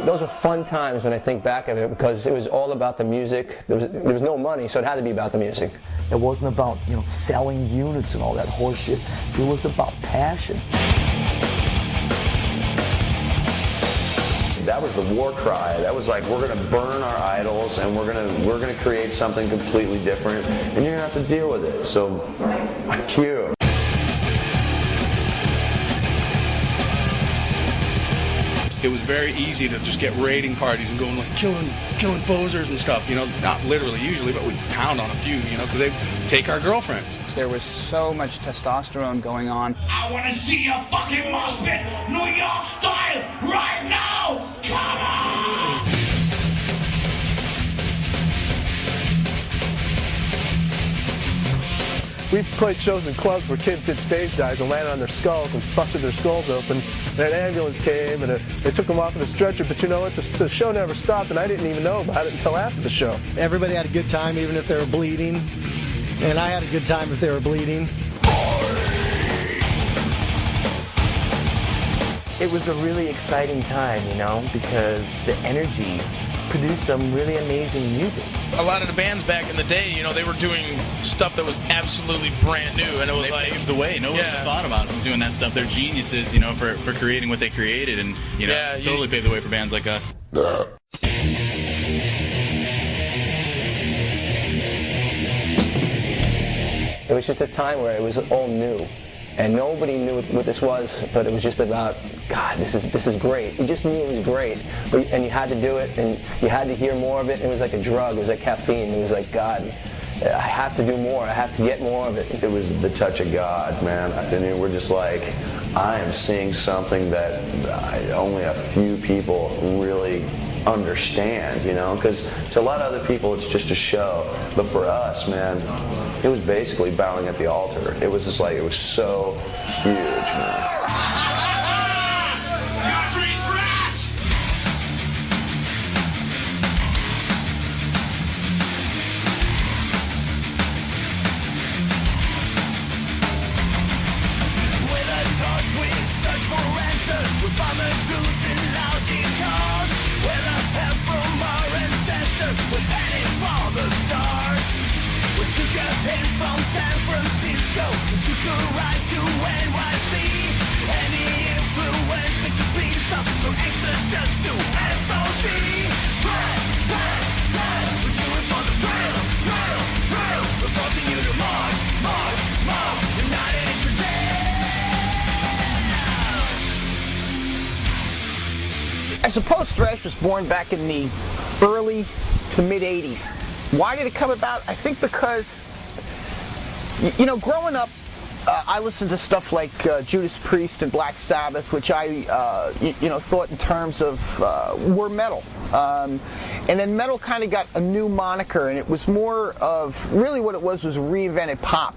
those were fun times when I think back of it, because it was all about the music. There was no money, so it had to be about the music. It wasn't about, you know, selling units and all that horseshit. It was about passion. That was the war cry. That was like, we're going to burn our idols and we're going to create something completely different, and you're going to have to deal with it. So, cue. It was very easy to just get raiding parties and going like killing posers and stuff, you know, not literally usually, but we'd pound on a few, you know, because they'd take our girlfriends. There was so much testosterone going on. I want to see a fucking mosh pit, New York style, right now! Come on! We've played shows in clubs where kids did stage dives and landed on their skulls and busted their skulls open. And an ambulance came and they took them off in a stretcher, but you know what? The show never stopped, and I didn't even know about it until after the show. Everybody had a good time, even if they were bleeding. And I had a good time if they were bleeding. It was a really exciting time, you know, because the energy produced some really amazing music. A lot of the bands back in the day, you know, they were doing stuff that was absolutely brand new, and it was they paved the way. Nobody would have thought about doing that stuff. They're geniuses, you know, for creating what they created, and you know, totally paved the way for bands like us. It was just a time where it was all new, and nobody knew what this was, but it was just about, God, this is great. You just knew it was great, and you had to do it, and you had to hear more of it. It was like a drug. It was like caffeine. It was like, God, I have to do more. I have to get more of it. It was the touch of God, man. And we're just like, I am seeing something that only a few people really understand, you know, because to a lot of other people it's just a show, but for us, man, it was basically bowing at the altar. It was just like, it was so huge, man. Country thrash! With a torch we search for answers. We find the truth in loud guitars. With a help from our ancestors, we're heading for the stars. We took a hit from San Francisco, we took a ride to NYC. Any influence that could be some from Exodus to SOG. Thrash, thrash, thrash, we do it for the thrill, thrill, thrill. We're forcing you to march, march, march, united today. I suppose thrash was born back in the early to mid-'80s. Why did it come about? I think because, you know, growing up, I listened to stuff like Judas Priest and Black Sabbath, which I, you know, thought in terms of were metal. And then metal kind of got a new moniker, and it was more of, really what it was reinvented pop.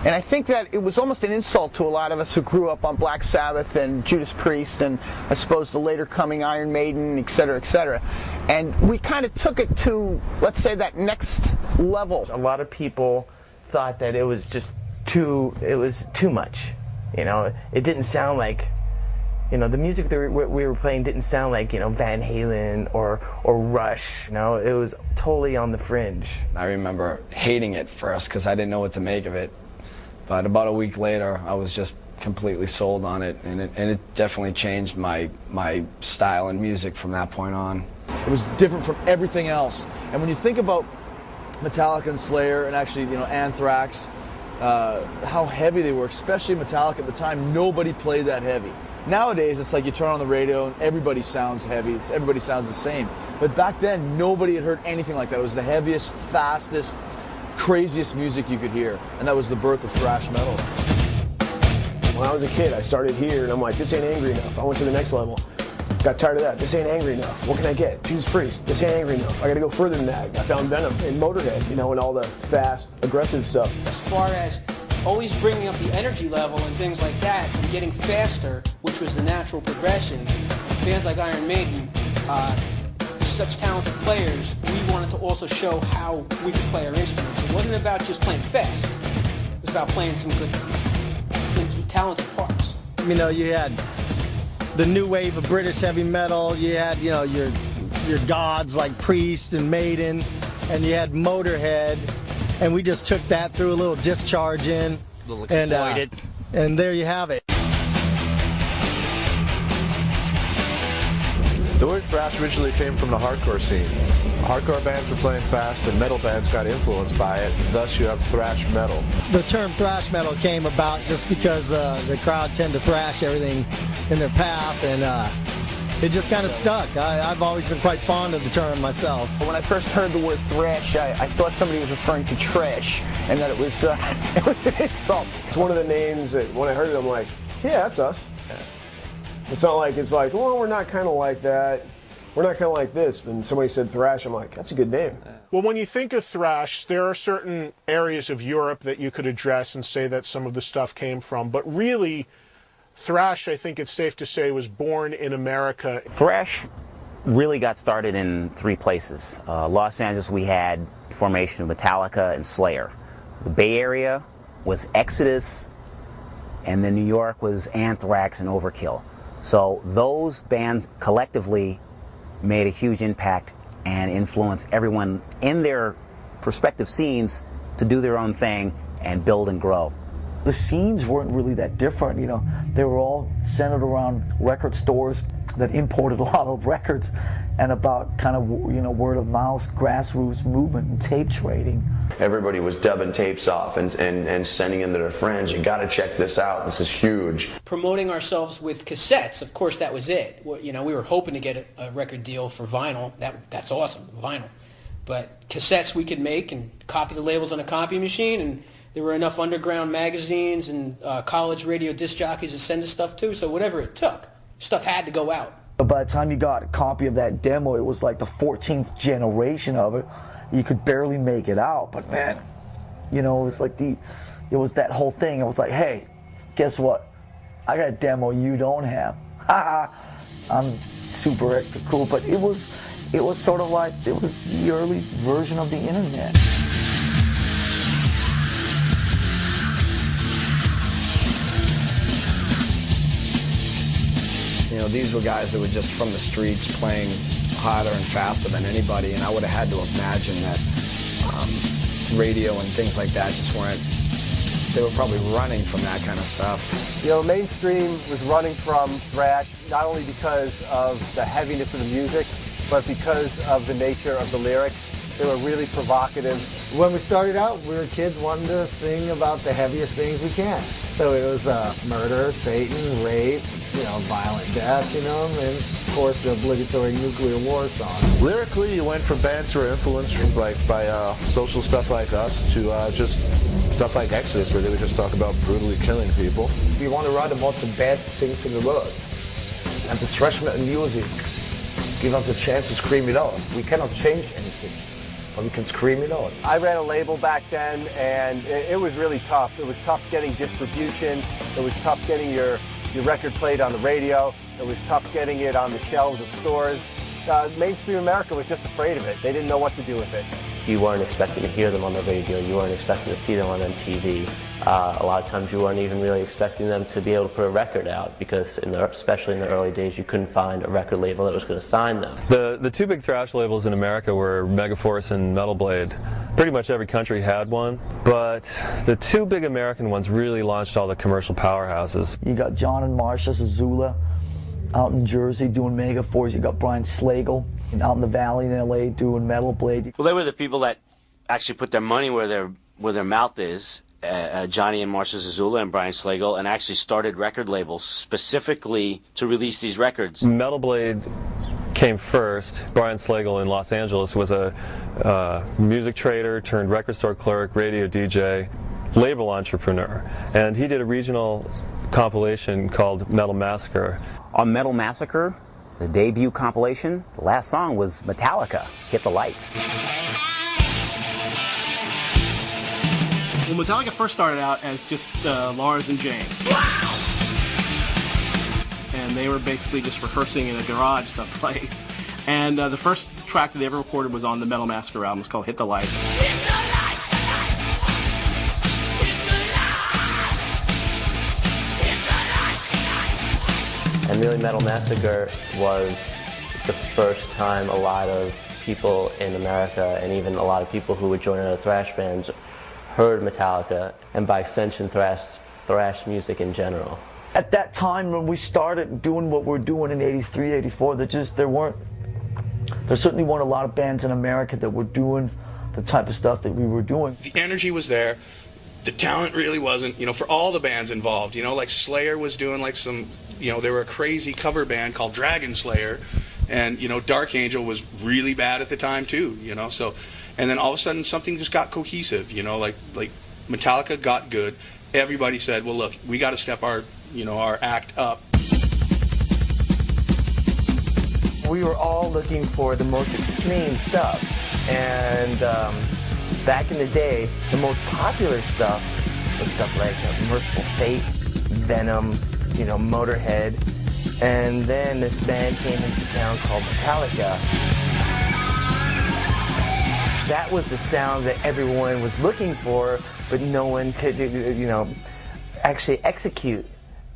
And I think that it was almost an insult to a lot of us who grew up on Black Sabbath and Judas Priest and I suppose the later coming Iron Maiden, etc., etc. And we kind of took it to, let's say, that next level. A lot of people thought that it was just too much. You know, it didn't sound like, you know, the music that we were playing didn't sound like, you know, Van Halen or Rush. You know, it was totally on the fringe. I remember hating it first because I didn't know what to make of it. But about a week later, I was just completely sold on it, and it definitely changed my style and music from that point on. It was different from everything else. And when you think about Metallica and Slayer, and actually, you know, Anthrax, how heavy they were, especially Metallica at the time, nobody played that heavy. Nowadays, it's like you turn on the radio and everybody sounds heavy, everybody sounds the same. But back then, nobody had heard anything like that. It was the heaviest, fastest, craziest music you could hear, and that was the birth of thrash metal. When I was a kid, I started here, and I'm like, this ain't angry enough. I went to the next level. Got tired of that. This ain't angry enough. What can I get? Judas Priest. This ain't angry enough. I got to go further than that. I found Venom and Motorhead, you know, and all the fast, aggressive stuff. As far as always bringing up the energy level and things like that, and getting faster, which was the natural progression, bands like Iron Maiden, such talented players, we wanted to also show how we could play our instruments. It wasn't about just playing fast. It was about playing some good talented parts. You know, you had the new wave of British heavy metal. You had, you know, your gods like Priest and Maiden, and you had Motorhead, and we just took that, threw a little Discharge in, A little exploited. And there you have it. The word thrash originally came from the hardcore scene. Hardcore bands were playing fast and metal bands got influenced by it, thus you have thrash metal. The term thrash metal came about just because the crowd tend to thrash everything in their path, and it just kind of stuck. I've always been quite fond of the term myself. When I first heard the word thrash, I thought somebody was referring to trash, and that it was an insult. It's one of the names that when I heard it, I'm like, yeah, that's us. It's not like it's like, well, we're not kind of like that. We're not kind of like this. And somebody said thrash, I'm like, that's a good name. Well, when you think of thrash, there are certain areas of Europe that you could address and say that some of the stuff came from. But really, thrash, I think it's safe to say, was born in America. Thrash really got started in 3 places. Los Angeles, we had formation of Metallica and Slayer. The Bay Area was Exodus, and then New York was Anthrax and Overkill. So those bands collectively made a huge impact and influenced everyone in their respective scenes to do their own thing and build and grow. The scenes weren't really that different, you know. They were all centered around record stores that imported a lot of records, and about kind of, you know, word of mouth, grassroots movement, and tape trading. Everybody was dubbing tapes off and sending them to their friends. You got to check this out. This is huge. Promoting ourselves with cassettes, of course, that was it. You know, we were hoping to get a record deal for vinyl. That's awesome, vinyl. But cassettes we could make and copy the labels on a copy machine, and there were enough underground magazines and college radio disc jockeys to send us stuff to, so whatever it took, stuff had to go out. By the time you got a copy of that demo, it was like the 14th generation of it. You could barely make it out, but man, you know, it was like it was that whole thing. It was like, hey, guess what? I got a demo you don't have. I'm super extra cool, but it was sort of like, it was the early version of the internet. You know, these were guys that were just from the streets playing harder and faster than anybody, and I would have had to imagine that radio and things like that just weren't, they were probably running from that kind of stuff. You know, mainstream was running from thrash, not only because of the heaviness of the music, but because of the nature of the lyrics. They were really provocative. When we started out, we were kids wanting to sing about the heaviest things we can. So it was murder, Satan, rape, you know, violent death, you know, and of course the obligatory nuclear war song. Lyrically, you went from bands who were influenced by social stuff like us to just stuff like Exodus, where they would just talk about brutally killing people. We want to write about the bad things in the world. And the thrash metal music gives us a chance to scream it out. We cannot change anything, but we can scream it out. I ran a label back then, and it was really tough. It was tough getting distribution. It was tough getting your record played on the radio. It was tough getting it on the shelves of stores. Mainstream America was just afraid of it. They didn't know what to do with it. You weren't expecting to hear them on the radio. You weren't expecting to see them on MTV. A lot of times you weren't even really expecting them to be able to put a record out, because especially in the early days, you couldn't find a record label that was going to sign them. The 2 big thrash labels in America were Megaforce and Metal Blade. Pretty much every country had one, but the 2 big American ones really launched all the commercial powerhouses. You got John and Marsha Zazula out in Jersey doing Megaforce. You got Brian Slagle out in the Valley in LA doing Metal Blade. Well, they were the people that actually put their money where their mouth is. Johnny and Marsha Zazula and Brian Slagle, and actually started record labels specifically to release these records. Metal Blade came first. Brian Slagle in Los Angeles was a music trader turned record store clerk, radio DJ, label entrepreneur, and he did a regional compilation called Metal Massacre. On Metal Massacre, the debut compilation, the last song was Metallica, Hit the Lights. Well, Metallica first started out as just Lars and James. And they were basically just rehearsing in a garage someplace. And the first track that they ever recorded was on the Metal Massacre album. It's called Hit the Lights. And really, Metal Massacre was the first time a lot of people in America, and even a lot of people who would join other thrash bands, heard Metallica, and by extension, thrash music in general. At that time when we started doing what we're doing in '83, '84, there certainly weren't a lot of bands in America that were doing the type of stuff that we were doing. The energy was there. The talent really wasn't, for all the bands involved. Like Slayer was doing like some, they were a crazy cover band called Dragon Slayer, and Dark Angel was really bad at the time too. So, and then all of a sudden something just got cohesive. Like Metallica got good. Everybody said, well, look, we got to step our act up. We were all looking for the most extreme stuff, and back in the day, the most popular stuff was stuff like Merciful Fate, Venom, Motorhead, and then this band came into town called Metallica. That was the sound that everyone was looking for, but no one could, actually execute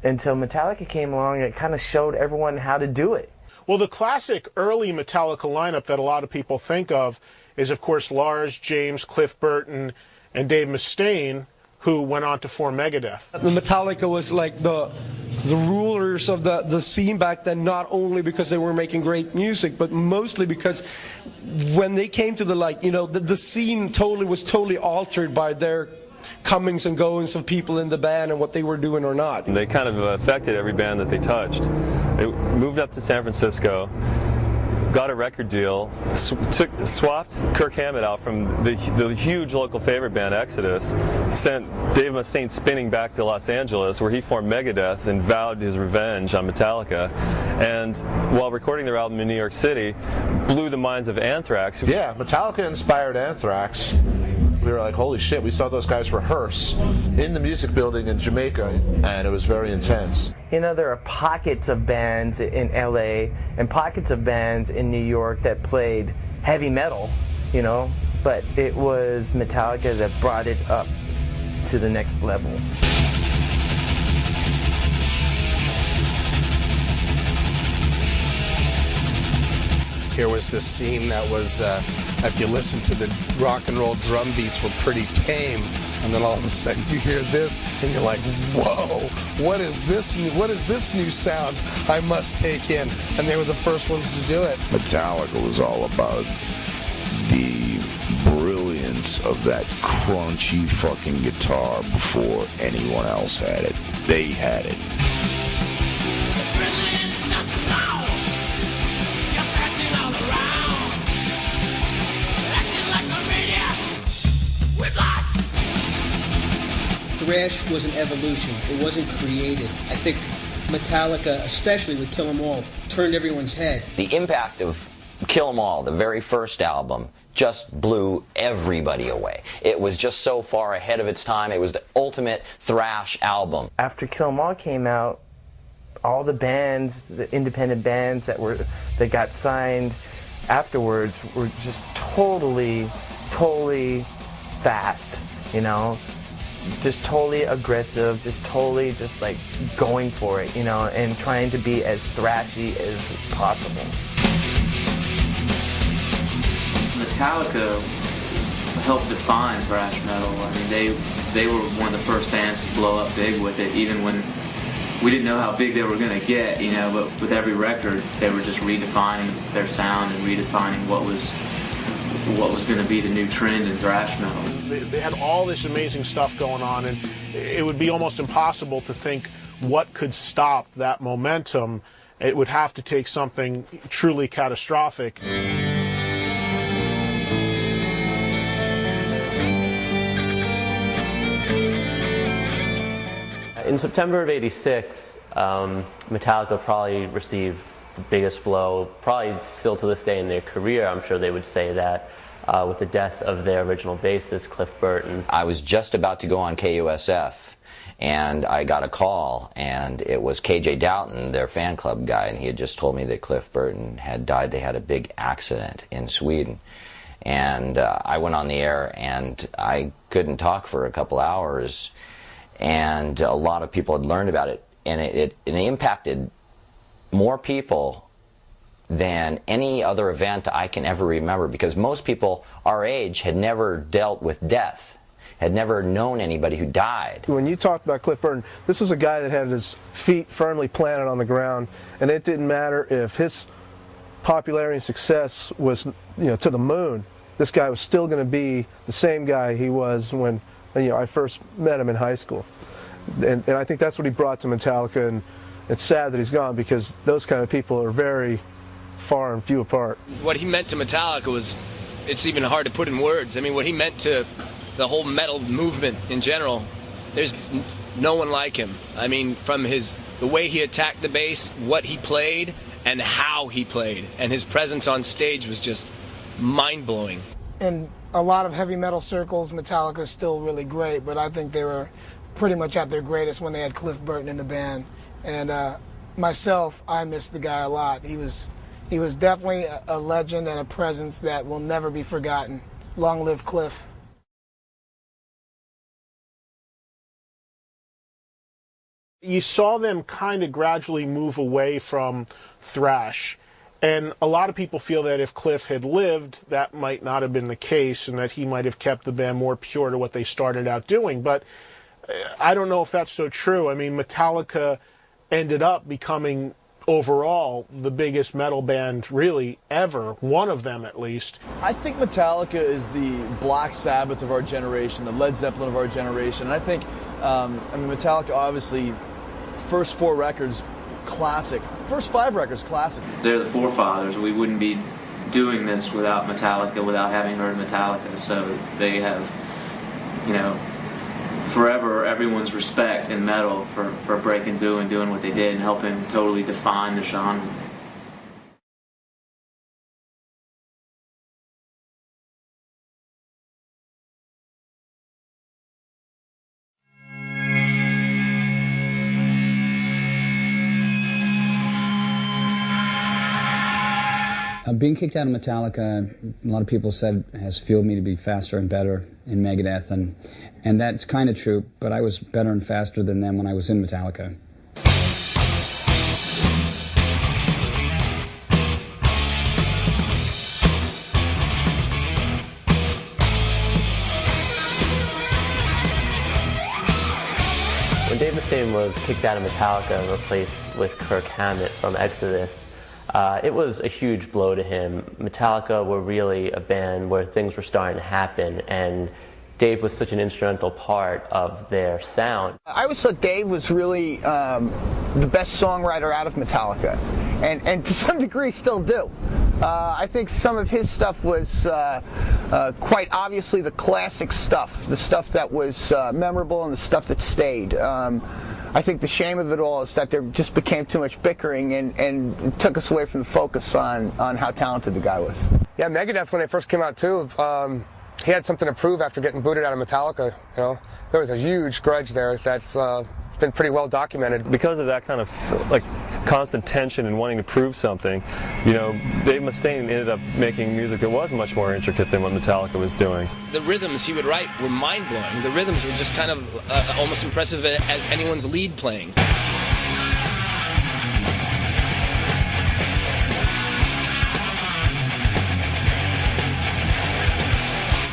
until Metallica came along. It kind of showed everyone how to do it. Well, the classic early Metallica lineup that a lot of people think of is, of course, Lars, James, Cliff Burton, and Dave Mustaine, who went on to form Megadeth. The Metallica was like the rulers of the scene back then, not only because they were making great music, but mostly because when they came to the light, the scene was totally altered by their comings and goings of people in the band and what they were doing or not. They kind of affected every band that they touched. They moved up to San Francisco, got a record deal, swapped Kirk Hammett out from the huge local favorite band Exodus, sent Dave Mustaine spinning back to Los Angeles where he formed Megadeth and vowed his revenge on Metallica, and while recording their album in New York City, blew the minds of Anthrax. Yeah, Metallica inspired Anthrax. We were like, holy shit, we saw those guys rehearse in the music building in Jamaica, and it was very intense. There are pockets of bands in LA and pockets of bands in New York that played heavy metal, but it was Metallica that brought it up to the next level. Here was this scene that was, if you listen to the rock and roll drum beats, were pretty tame, and then all of a sudden you hear this, and you're like, whoa, what is this new sound I must take in? And they were the first ones to do it. Metallica was all about the brilliance of that crunchy fucking guitar before anyone else had it. They had it. Thrash was an evolution. It wasn't created. I think Metallica, especially with Kill 'Em All, turned everyone's head. The impact of Kill 'Em All, the very first album, just blew everybody away. It was just so far ahead of its time. It was the ultimate thrash album. After Kill 'Em All came out, all the bands, the independent bands that got signed afterwards were just totally fast, just totally aggressive, just like going for it, and trying to be as thrashy as possible. Metallica helped define thrash metal. I mean, they were one of the first bands to blow up big with it, even when we didn't know how big they were going to get, but with every record, they were just redefining their sound and redefining what was going to be the new trend in thrash metal. They had all this amazing stuff going on, and it would be almost impossible to think what could stop that momentum. It would have to take something truly catastrophic. In September of '86, Metallica probably received the biggest blow, probably still to this day in their career. I'm sure they would say that, with the death of their original bassist, Cliff Burton. I was just about to go on KUSF, and I got a call, and it was KJ Doughton, their fan club guy, and he had just told me that Cliff Burton had died. They had a big accident in Sweden. And I went on the air, and I couldn't talk for a couple hours, and a lot of people had learned about it, and it impacted more people than any other event I can ever remember, because most people our age had never dealt with death, had never known anybody who died. When you talked about Cliff Burton, this was a guy that had his feet firmly planted on the ground, and it didn't matter if his popularity and success was, to the moon. This guy was still going to be the same guy he was when, I first met him in high school. And I think that's what he brought to Metallica, and it's sad that he's gone, because those kind of people are very far and few apart. What he meant to Metallica was, it's even hard to put in words. I mean, what he meant to the whole metal movement in general, there's no one like him. I mean, from the way he attacked the bass, what he played, and how he played, and his presence on stage was just mind-blowing. In a lot of heavy metal circles, Metallica is still really great, but I think they were pretty much at their greatest when they had Cliff Burton in the band. And myself, I miss the guy a lot. He was definitely a legend and a presence that will never be forgotten. Long live Cliff. You saw them kind of gradually move away from thrash, and a lot of people feel that if Cliff had lived, that might not have been the case, and that he might have kept the band more pure to what they started out doing. But I don't know if that's so true. I mean, Metallica ended up becoming, overall, the biggest metal band really ever, one of them at least. I think Metallica is the Black Sabbath of our generation, the Led Zeppelin of our generation. And I think, Metallica, obviously, first 4 records, classic. First 5 records, classic. They're the forefathers. We wouldn't be doing this without Metallica, without having heard Metallica. So they have, forever everyone's respect in metal for breaking through and doing what they did and helping totally define the genre. Being kicked out of Metallica, a lot of people said, has fueled me to be faster and better in Megadeth, and that's kind of true, but I was better and faster than them when I was in Metallica. When Dave Mustaine was kicked out of Metallica and replaced with Kirk Hammett from Exodus, it was a huge blow to him. Metallica were really a band where things were starting to happen, and Dave was such an instrumental part of their sound. I always thought Dave was really the best songwriter out of Metallica, and to some degree still do. I think some of his stuff was quite obviously the classic stuff, the stuff that was memorable and the stuff that stayed. I think the shame of it all is that there just became too much bickering and it took us away from the focus on how talented the guy was. Yeah, Megadeth, when they first came out too, he had something to prove after getting booted out of Metallica. There was a huge grudge there that's been pretty well documented. Because of that kind of constant tension and wanting to prove something, Dave Mustaine ended up making music that was much more intricate than what Metallica was doing. The rhythms he would write were mind-blowing. The rhythms were just kind of almost impressive as anyone's lead playing.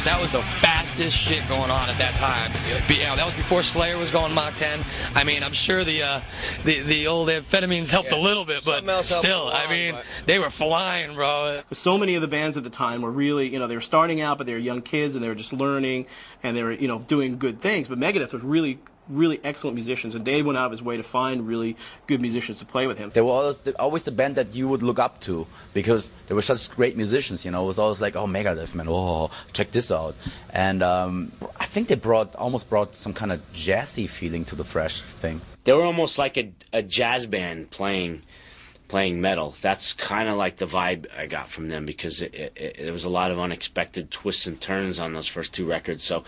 That was the fastest shit going on at that time. That was before Slayer was going Mach 10. I mean, I'm sure the old amphetamines helped a little bit, but still, they were flying, bro. So many of the bands at the time were really, they were starting out, but they were young kids and they were just learning and they were, doing good things. But Megadeth was really excellent musicians, and Dave went out of his way to find really good musicians to play with him. They were always the band that you would look up to because they were such great musicians. It was always like, oh, Megadeth, man, oh, check this out. And I think they almost brought some kind of jazzy feeling to the Thrash thing. They were almost like a jazz band playing metal. That's kind of like the vibe I got from them, because there was a lot of unexpected twists and turns on those first 2 records. So,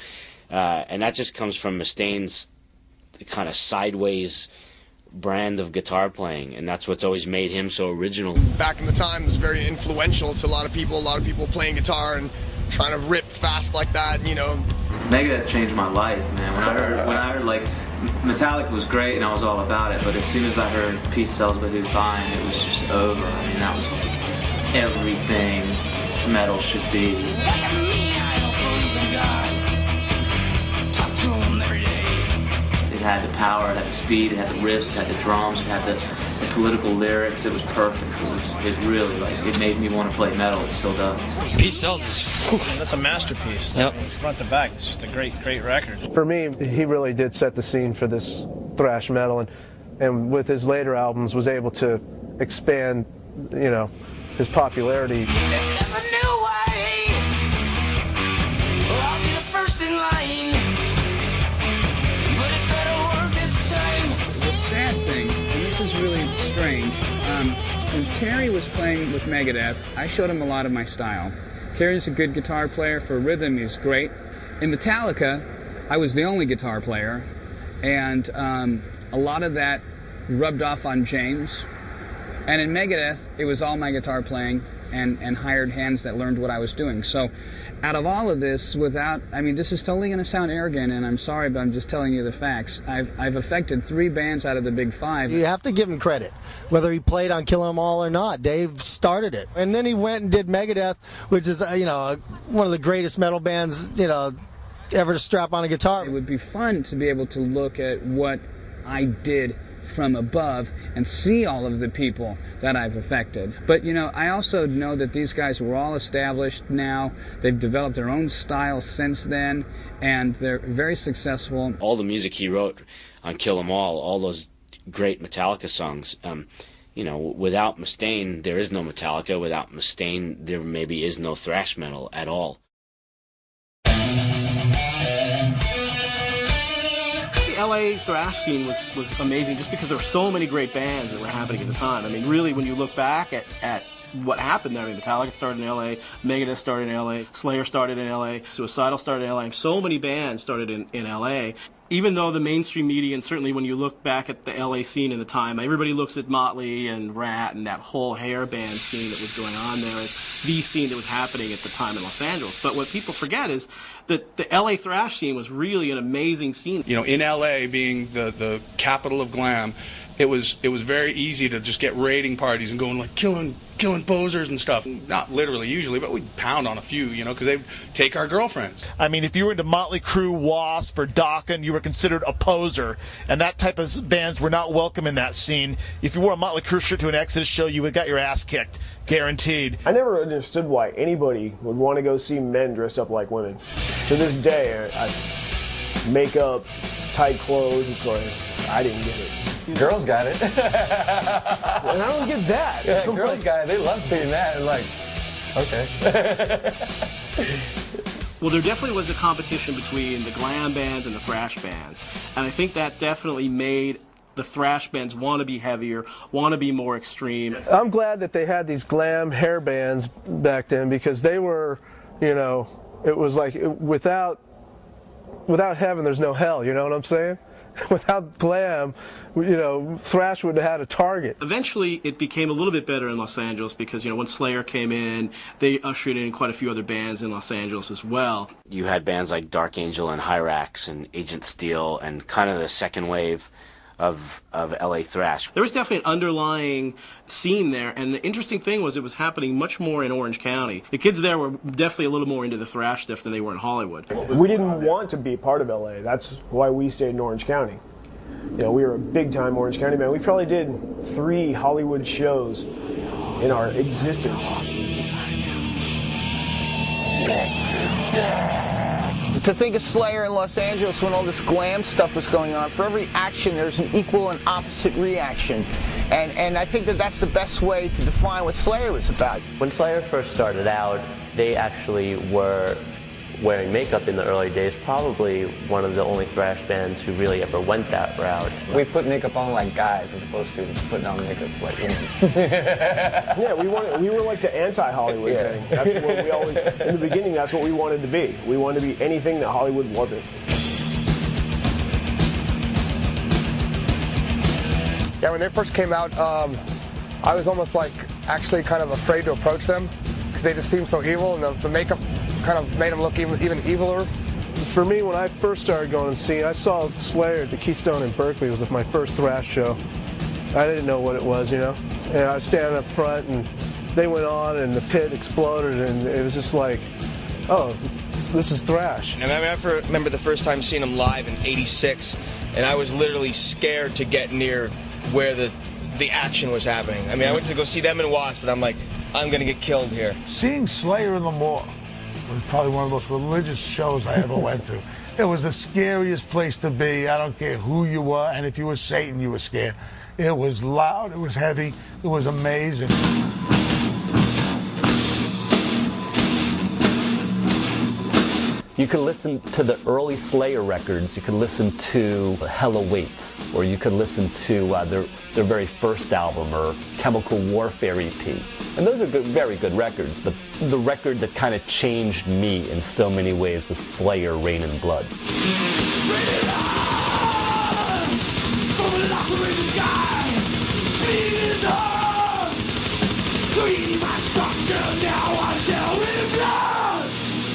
and that just comes from Mustaine's kind of sideways brand of guitar playing, and that's what's always made him so original. Back in the time, it was very influential to a lot of people playing guitar and trying to rip fast like that, Megadeth changed my life, man. When I heard like Metallica was great and I was all about it, but as soon as I heard Peace Sells But Who's Buying, it was just over. I mean, that was like everything metal should be. It had the power, it had the speed, it had the riffs, it had the drums, it had the political lyrics. It was perfect. It really, like, it made me want to play metal. It still does. Peace Sells is... That's a masterpiece. Yep. Front to back, it's just a great record. For me, he really did set the scene for this thrash metal, and with his later albums was able to expand, you know, his popularity. When Terry was playing with Megadeth, I showed him a lot of my style. Terry's a good guitar player. For rhythm, he's great. In Metallica, I was the only guitar player, and a lot of that rubbed off on James. And in Megadeth, it was all my guitar playing and hired hands that learned what I was doing. So out of all of this, this is totally going to sound arrogant, and I'm sorry, but I'm just telling you the facts. I've affected 3 bands out of the big 5. You have to give him credit, whether he played on Kill 'Em All or not. Dave started it. And then he went and did Megadeth, which is, one of the greatest metal bands, ever to strap on a guitar. It would be fun to be able to look at what I did from above and see all of the people that I've affected. But I also know that these guys were all established now. They've developed their own style since then, and they're very successful. All the music he wrote on Kill 'Em all those great Metallica songs, without Mustaine there is no Metallica. Without Mustaine there maybe is no thrash metal at all. The LA thrash scene was amazing just because there were so many great bands that were happening at the time. I mean, really, when you look back at what happened there, I mean, Metallica started in LA, Megadeth started in LA, Slayer started in LA, Suicidal started in LA, so many bands started in LA. Even though the mainstream media, and certainly when you look back at the LA scene in the time, everybody looks at Motley and Rat and that whole hair band scene that was going on there as the scene that was happening at the time in Los Angeles. But what people forget is that the LA thrash scene was really an amazing scene. In LA being the capital of glam, it was very easy to just get raiding parties and going like killing posers and stuff. Not literally usually, but we'd pound on a few, because they'd take our girlfriends. I mean, if you were into Motley Crue, Wasp, or Dokken, you were considered a poser, and that type of bands were not welcome in that scene. If you wore a Motley Crue shirt to an Exodus show, you would got your ass kicked, guaranteed. I never understood why anybody would want to go see men dressed up like women. To this day, makeup, tight clothes, it's like, I didn't get it. Girls got it. And I don't get that. Yeah, girls got it. They love seeing that. And like, okay. Well, there definitely was a competition between the glam bands and the thrash bands. And I think that definitely made the thrash bands want to be heavier, want to be more extreme. I'm glad that they had these glam hair bands back then, because they were, it was like without heaven, there's no hell, you know what I'm saying? Without glam, thrash would have had a target. Eventually, it became a little bit better in Los Angeles because, when Slayer came in, they ushered in quite a few other bands in Los Angeles as well. You had bands like Dark Angel and Hyrax and Agent Steel and kind of the second wave of LA thrash. There was definitely an underlying scene there, and the interesting thing was it was happening much more in Orange County. The kids there were definitely a little more into the thrash stuff than they were in Hollywood. We didn't want to be part of LA. That's why we stayed in Orange County. We were a big-time Orange County band. We probably did 3 Hollywood shows in our existence. To think of Slayer in Los Angeles when all this glam stuff was going on, for every action there's an equal and opposite reaction. And I think that's the best way to define what Slayer was about. When Slayer first started out, they actually were wearing makeup in the early days, probably one of the only thrash bands who really ever went that route. We put makeup on like guys as opposed to putting on makeup like women. Yeah, we were like the anti-Hollywood thing. That's what we always, in the beginning, that's what we wanted to be. We wanted to be anything that Hollywood wasn't. Yeah, when they first came out, I was almost like actually kind of afraid to approach them because they just seemed so evil, and the makeup kind of made them look even eviler. For me, when I first started going and seeing, I saw Slayer at the Keystone in Berkeley. It was my first thrash show. I didn't know what it was, you know. And I was standing up front, and they went on, and the pit exploded, and it was just like, oh, this is thrash. I remember the first time seeing them live in '86, and I was literally scared to get near where the action was happening. I mean, I went to go see them in Wasp, but I'm like, I'm going to get killed here. Seeing Slayer in the Mall was probably one of the most religious shows I ever went to. It was the scariest place to be. I don't care who you were, and if you were Satan, you were scared. It was loud, it was heavy, it was amazing. You could listen to the early Slayer records, you could listen to Hell Awaits, or you could listen to their very first album, or Chemical Warfare EP. And those are good, very good records, but the record that kind of changed me in so many ways was Slayer, Rain and Blood.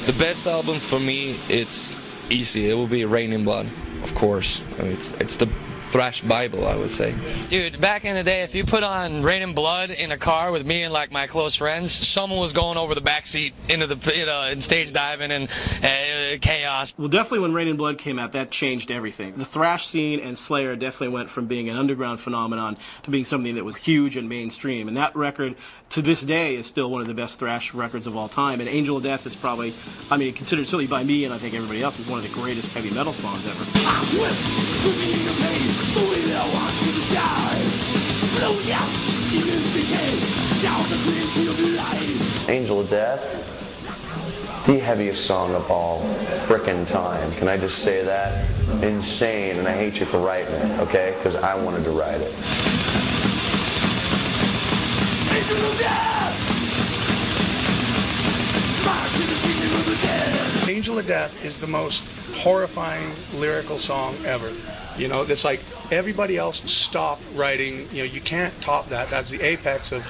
The best album for me, it's easy. It will be Rain and Blood, of course. I mean, it's the thrash Bible, I would say. Dude, back in the day, if you put on Rain and Blood in a car with me and like my close friends, someone was going over the backseat into the and stage diving and chaos. Well, definitely when Rain and Blood came out, that changed everything. The thrash scene and Slayer definitely went from being an underground phenomenon to being something that was huge and mainstream. And that record, to this day, is still one of the best thrash records of all time. And Angel of Death is probably, I mean, considered certainly by me and I think everybody else, is one of the greatest heavy metal songs ever. The way that I want you to die, floating out in this decay, shout the clean of life. Angel of Death, the heaviest song of all frickin' time. Can I just say that? Insane, and I hate you for writing it, okay? Because I wanted to write it. Angel of Death! March to the kingdom of the dead. Angel of Death is the most horrifying lyrical song ever. You know, it's like everybody else stopped writing. You know, you can't top that. That's the apex of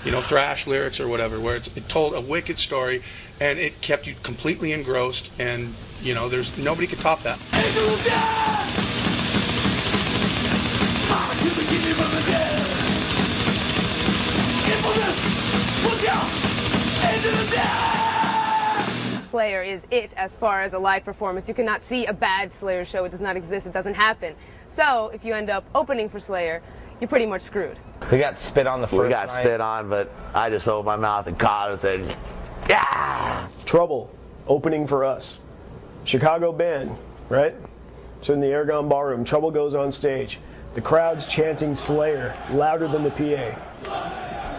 you know, thrash lyrics or whatever, where it told a wicked story and it kept you completely engrossed, and you know, there's nobody could top that. Angel of Death! March to the kingdom of the dead. Infamous! Watch out! Angel of Death! Slayer is it as far as a live performance. You cannot see a bad Slayer show. It does not exist. It doesn't happen. So if you end up opening for Slayer, you're pretty much screwed. We got spit on the first night. We got spit on, but I just opened my mouth and caught and said, yeah! Trouble, opening for us. Chicago band, right? So in the Aragon Ballroom, Trouble goes on stage. The crowd's chanting Slayer louder than the PA.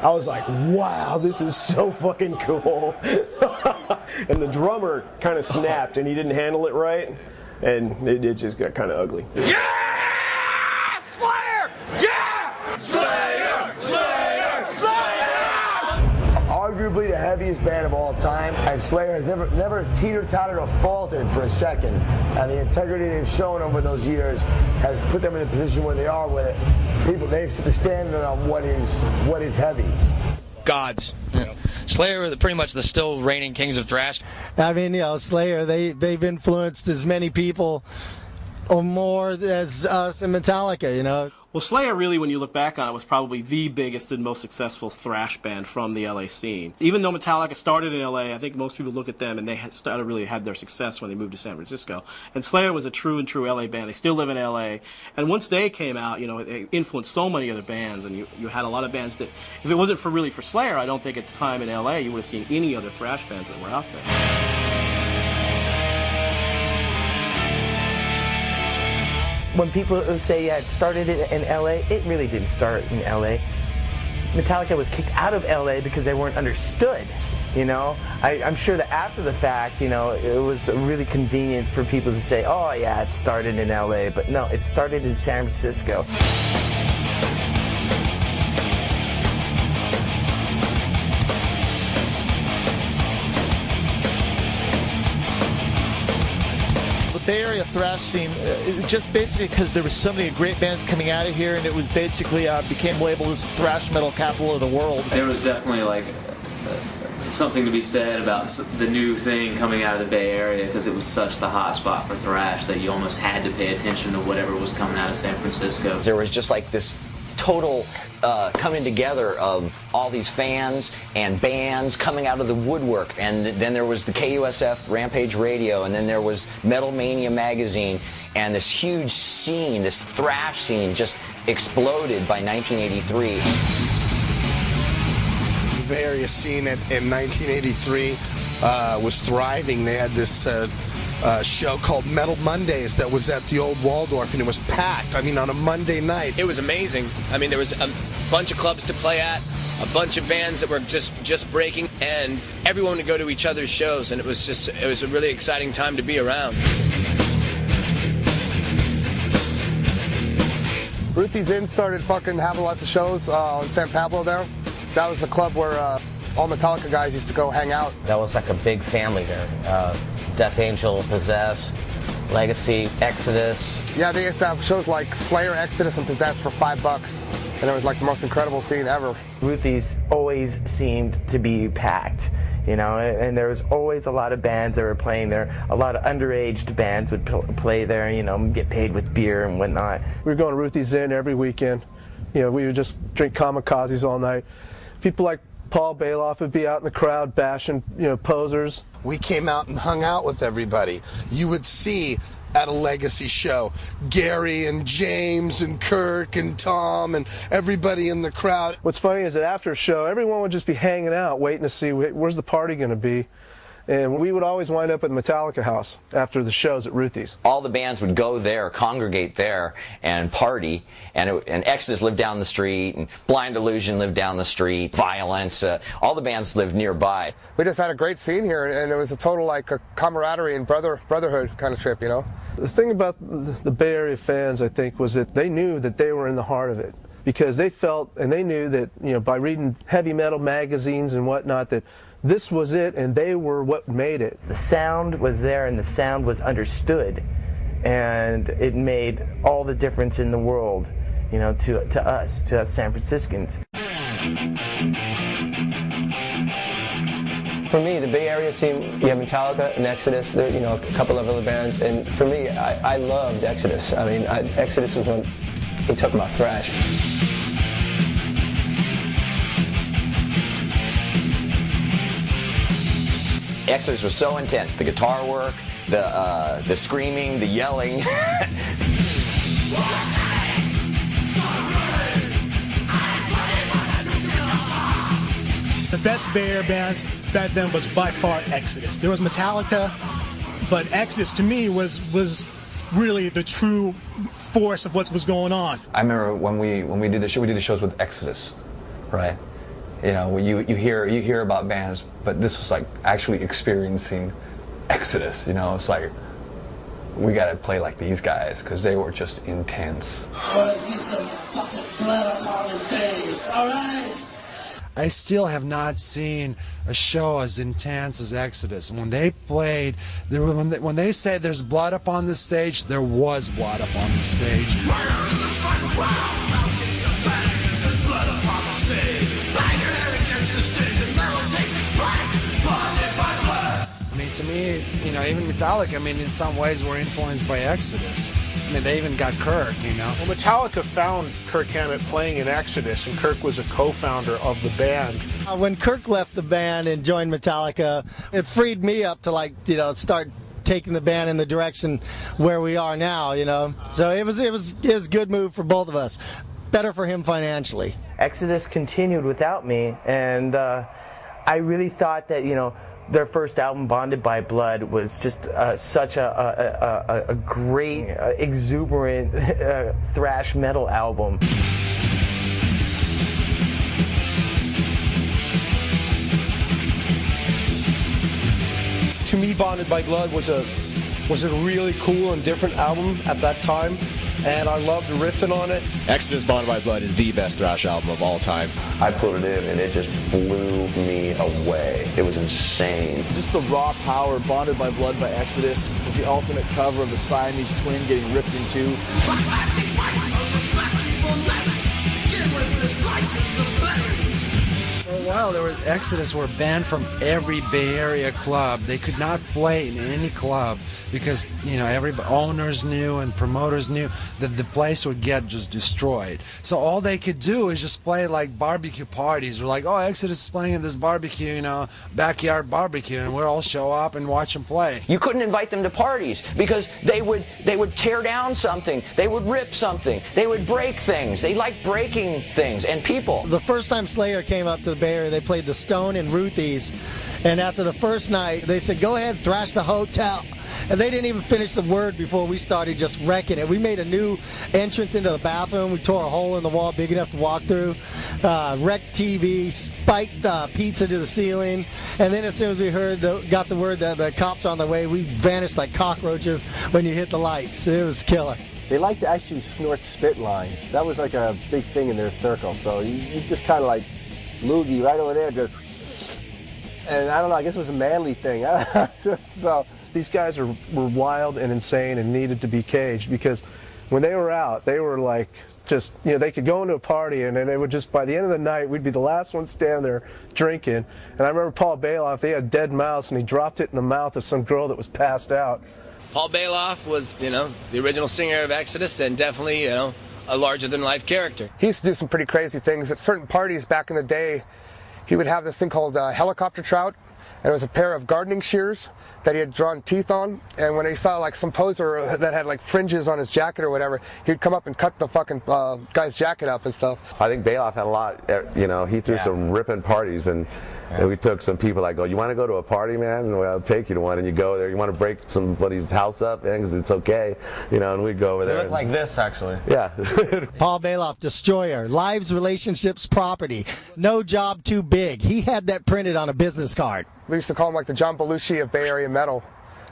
I was like, wow, this is so fucking cool. And the drummer kind of snapped and he didn't handle it right. And it just got kind of ugly. Yeah! Slayer! Yeah! Slayer! Slayer! Slayer! Arguably the heaviest band of all time, and Slayer has never teeter-tottered or faltered for a second. And the integrity they've shown over those years has put them in the position where they are, where they've set the standard on what is heavy. Gods. Yeah. Slayer are pretty much the still reigning kings of thrash. I mean, you know, Slayer, they've influenced as many people or more as us in Metallica, you know. Well, Slayer really, when you look back on it, was probably the biggest and most successful thrash band from the LA scene. Even though Metallica started in LA, I think most people look at them and they really had their success when they moved to San Francisco. And Slayer was a true and true LA band. They still live in LA. And once they came out, you know, they influenced so many other bands. And you had a lot of bands that, if it wasn't for Slayer, I don't think at the time in LA you would have seen any other thrash bands that were out there. When people say, yeah, it started in LA, it really didn't start in LA. Metallica was kicked out of LA because they weren't understood, you know? I'm sure that after the fact, you know, it was really convenient for people to say, oh yeah, it started in LA, but no, it started in San Francisco. Bay Area thrash scene, just basically because there was so many great bands coming out of here, and it was basically became labeled as thrash metal capital of the world. There was definitely like something to be said about the new thing coming out of the Bay Area, because it was such the hot spot for thrash that you almost had to pay attention to whatever was coming out of San Francisco. There was just like this total coming together of all these fans and bands coming out of the woodwork, and then there was the KUSF Rampage Radio, and then there was Metal Mania magazine, and this huge scene, this thrash scene, just exploded by 1983. The Bay Area scene in 1983 was thriving. They had this show called Metal Mondays that was at the old Waldorf, and it was packed. I mean, on a Monday night. It was amazing. I mean, there was a bunch of clubs to play at, a bunch of bands that were just breaking, and everyone would go to each other's shows, and it was a really exciting time to be around. Ruthie's Inn started fucking having lots of shows on San Pablo there. That was the club where all Metallica guys used to go hang out. That was like a big family there. Death Angel, Possessed, Legacy, Exodus. Yeah, they used to have shows like Slayer, Exodus, and Possessed for $5, and it was like the most incredible scene ever. Ruthie's always seemed to be packed, you know, and there was always a lot of bands that were playing there. A lot of underage bands would play there, you know, get paid with beer and whatnot. We were going to Ruthie's Inn every weekend. You know, we would just drink kamikazes all night. People like Paul Bailoff would be out in the crowd bashing, you know, posers. We came out and hung out with everybody. You would see at a Legacy show Gary and James and Kirk and Tom and everybody in the crowd. What's funny is that after a show, everyone would just be hanging out, waiting to see where's the party going to be. And we would always wind up at the Metallica house after the shows at Ruthie's. All the bands would go there, congregate there, and party. And Exodus lived down the street, and Blind Illusion lived down the street, Violence. All the bands lived nearby. We just had a great scene here, and it was a total like a camaraderie and brotherhood kind of trip, you know. The thing about the Bay Area fans, I think, was that they knew that they were in the heart of it, because they felt and they knew that, you know, by reading heavy metal magazines and whatnot, that this was it, and they were what made it. The sound was there, and the sound was understood, and it made all the difference in the world, you know, to us San Franciscans. For me, the Bay Area scene, you have Metallica and Exodus, there, you know, a couple of other bands, and for me, I loved Exodus. I mean, Exodus was when he took my thrash. Exodus was so intense. The guitar work, the screaming, the yelling. The best Bay Area bands back then was by far Exodus. There was Metallica, but Exodus to me was really the true force of what was going on. I remember when we did the show, we did the shows with Exodus, right? You know, you hear about bands, but this was like actually experiencing Exodus. You know, it's like we got to play like these guys because they were just intense. I want to see some fucking blood up on the stage, all right? I still have not seen a show as intense as Exodus. When they played, when they say there's blood up on the stage, there was blood up on the stage. I mean, to me, you know, even Metallica, I mean, in some ways were influenced by Exodus. I mean, they even got Kirk, you know. Well, Metallica found Kirk Hammett playing in Exodus, and Kirk was a co-founder of the band. When Kirk left the band and joined Metallica, it freed me up to, like, you know, start taking the band in the direction where we are now, you know. So it was a good move for both of us. Better for him financially. Exodus continued without me, and I really thought that, you know, their first album, Bonded by Blood, was just such a great, exuberant thrash metal album. To me, Bonded by Blood was a really cool and different album at that time, and I loved riffing on it. Exodus Bonded by Blood is the best thrash album of all time. I put it in and it just blew me away. It was insane. Just the raw power, Bonded by Blood by Exodus, with the ultimate cover of the Siamese twin getting ripped in two. For a while, while, Exodus were banned from every Bay Area club. They could not play in any club because, every owners knew and promoters knew that the place would get just destroyed. So all they could do is just play like barbecue parties. We're like, oh, Exodus is playing at this barbecue, backyard barbecue, and we'll all show up and watch them play. You couldn't invite them to parties because they would tear down something, they would rip something, they would break things. They liked breaking things and people. The first time Slayer came up to the Bay Area, they played the Stone and Ruthie's, and after the first night, they said, go ahead, thrash the hotel. And they didn't even finish the word before we started just wrecking it. We made a new entrance into the bathroom. We tore a hole in the wall big enough to walk through, wrecked TV, spiked pizza to the ceiling, and then as soon as we got the word that the cops are on the way, we vanished like cockroaches when you hit the lights. It was killer. They like to actually snort spit lines. That was like a big thing in their circle. So you just kind of like loogie right over there, just, and I don't know, I guess it was a manly thing. So these guys were wild and insane and needed to be caged, because when they were out, they were like just, they could go into a party and then they would just, by the end of the night, we'd be the last ones standing there drinking. And I remember Paul Bailoff, they had a dead mouse and he dropped it in the mouth of some girl that was passed out. Paul Bailoff was, the original singer of Exodus, and definitely, a larger-than-life character. He used to do some pretty crazy things. At certain parties back in the day, he would have this thing called helicopter trout, and it was a pair of gardening shears that he had drawn teeth on, and when he saw like some poser that had like fringes on his jacket or whatever, he'd come up and cut the fucking guy's jacket up and stuff. I think Bailoff had a lot, he threw some ripping parties, and we took some people that go, you want to go to a party, man? And I'll take you to one, and you go there, you want to break somebody's house up, man, because it's okay, and we'd go over there. They look like this, actually. Yeah. Paul Bailoff, destroyer, lives, relationships, property, no job too big. He had that printed on a business card. We used to call him like the John Belushi of Bay Area metal,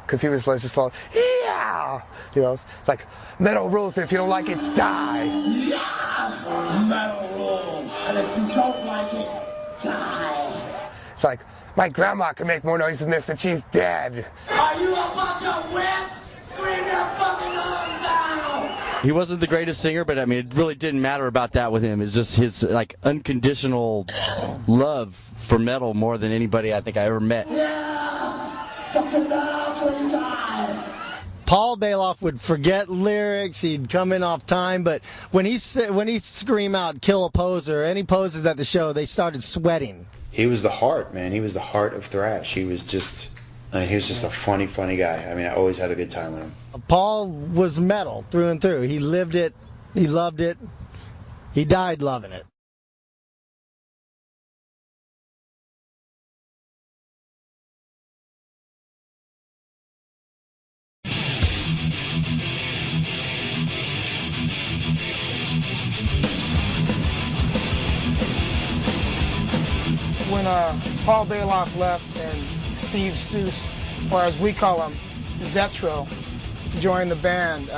because he was like, just like, yeah, it's like, metal rules, and if you don't like it, die. Yeah, metal rules, and if you don't like it, die. It's like, my grandma can make more noise than this, and she's dead. Are you a bunch of whips? Scream your fucking arms out! He wasn't the greatest singer, but I mean, it really didn't matter about that with him. It's just his unconditional love for metal more than anybody I think I ever met. Yeah, fucking metal till you die. Paul Bailoff would forget lyrics. He'd come in off time, but when he scream out "kill a poser," any posers at the show, they started sweating. He was the heart, man. He was the heart of thrash. He was just a funny guy. I mean, I always had a good time with him. Paul was metal through and through. He lived it. He loved it. He died loving it. When Paul Bailoff left and Steve Seuss, or as we call him, Zetro, joined the band,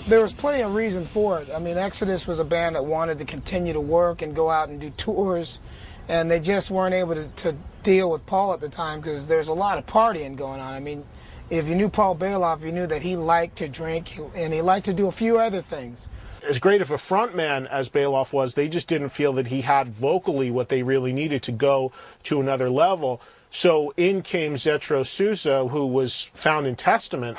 there was plenty of reason for it. I mean, Exodus was a band that wanted to continue to work and go out and do tours, and they just weren't able to deal with Paul at the time because there's a lot of partying going on. I mean, if you knew Paul Bailoff, you knew that he liked to drink and he liked to do a few other things. As great of a frontman as Bailoff was, they just didn't feel that he had vocally what they really needed to go to another level. So in came Zetro Sousa, who was found in Testament.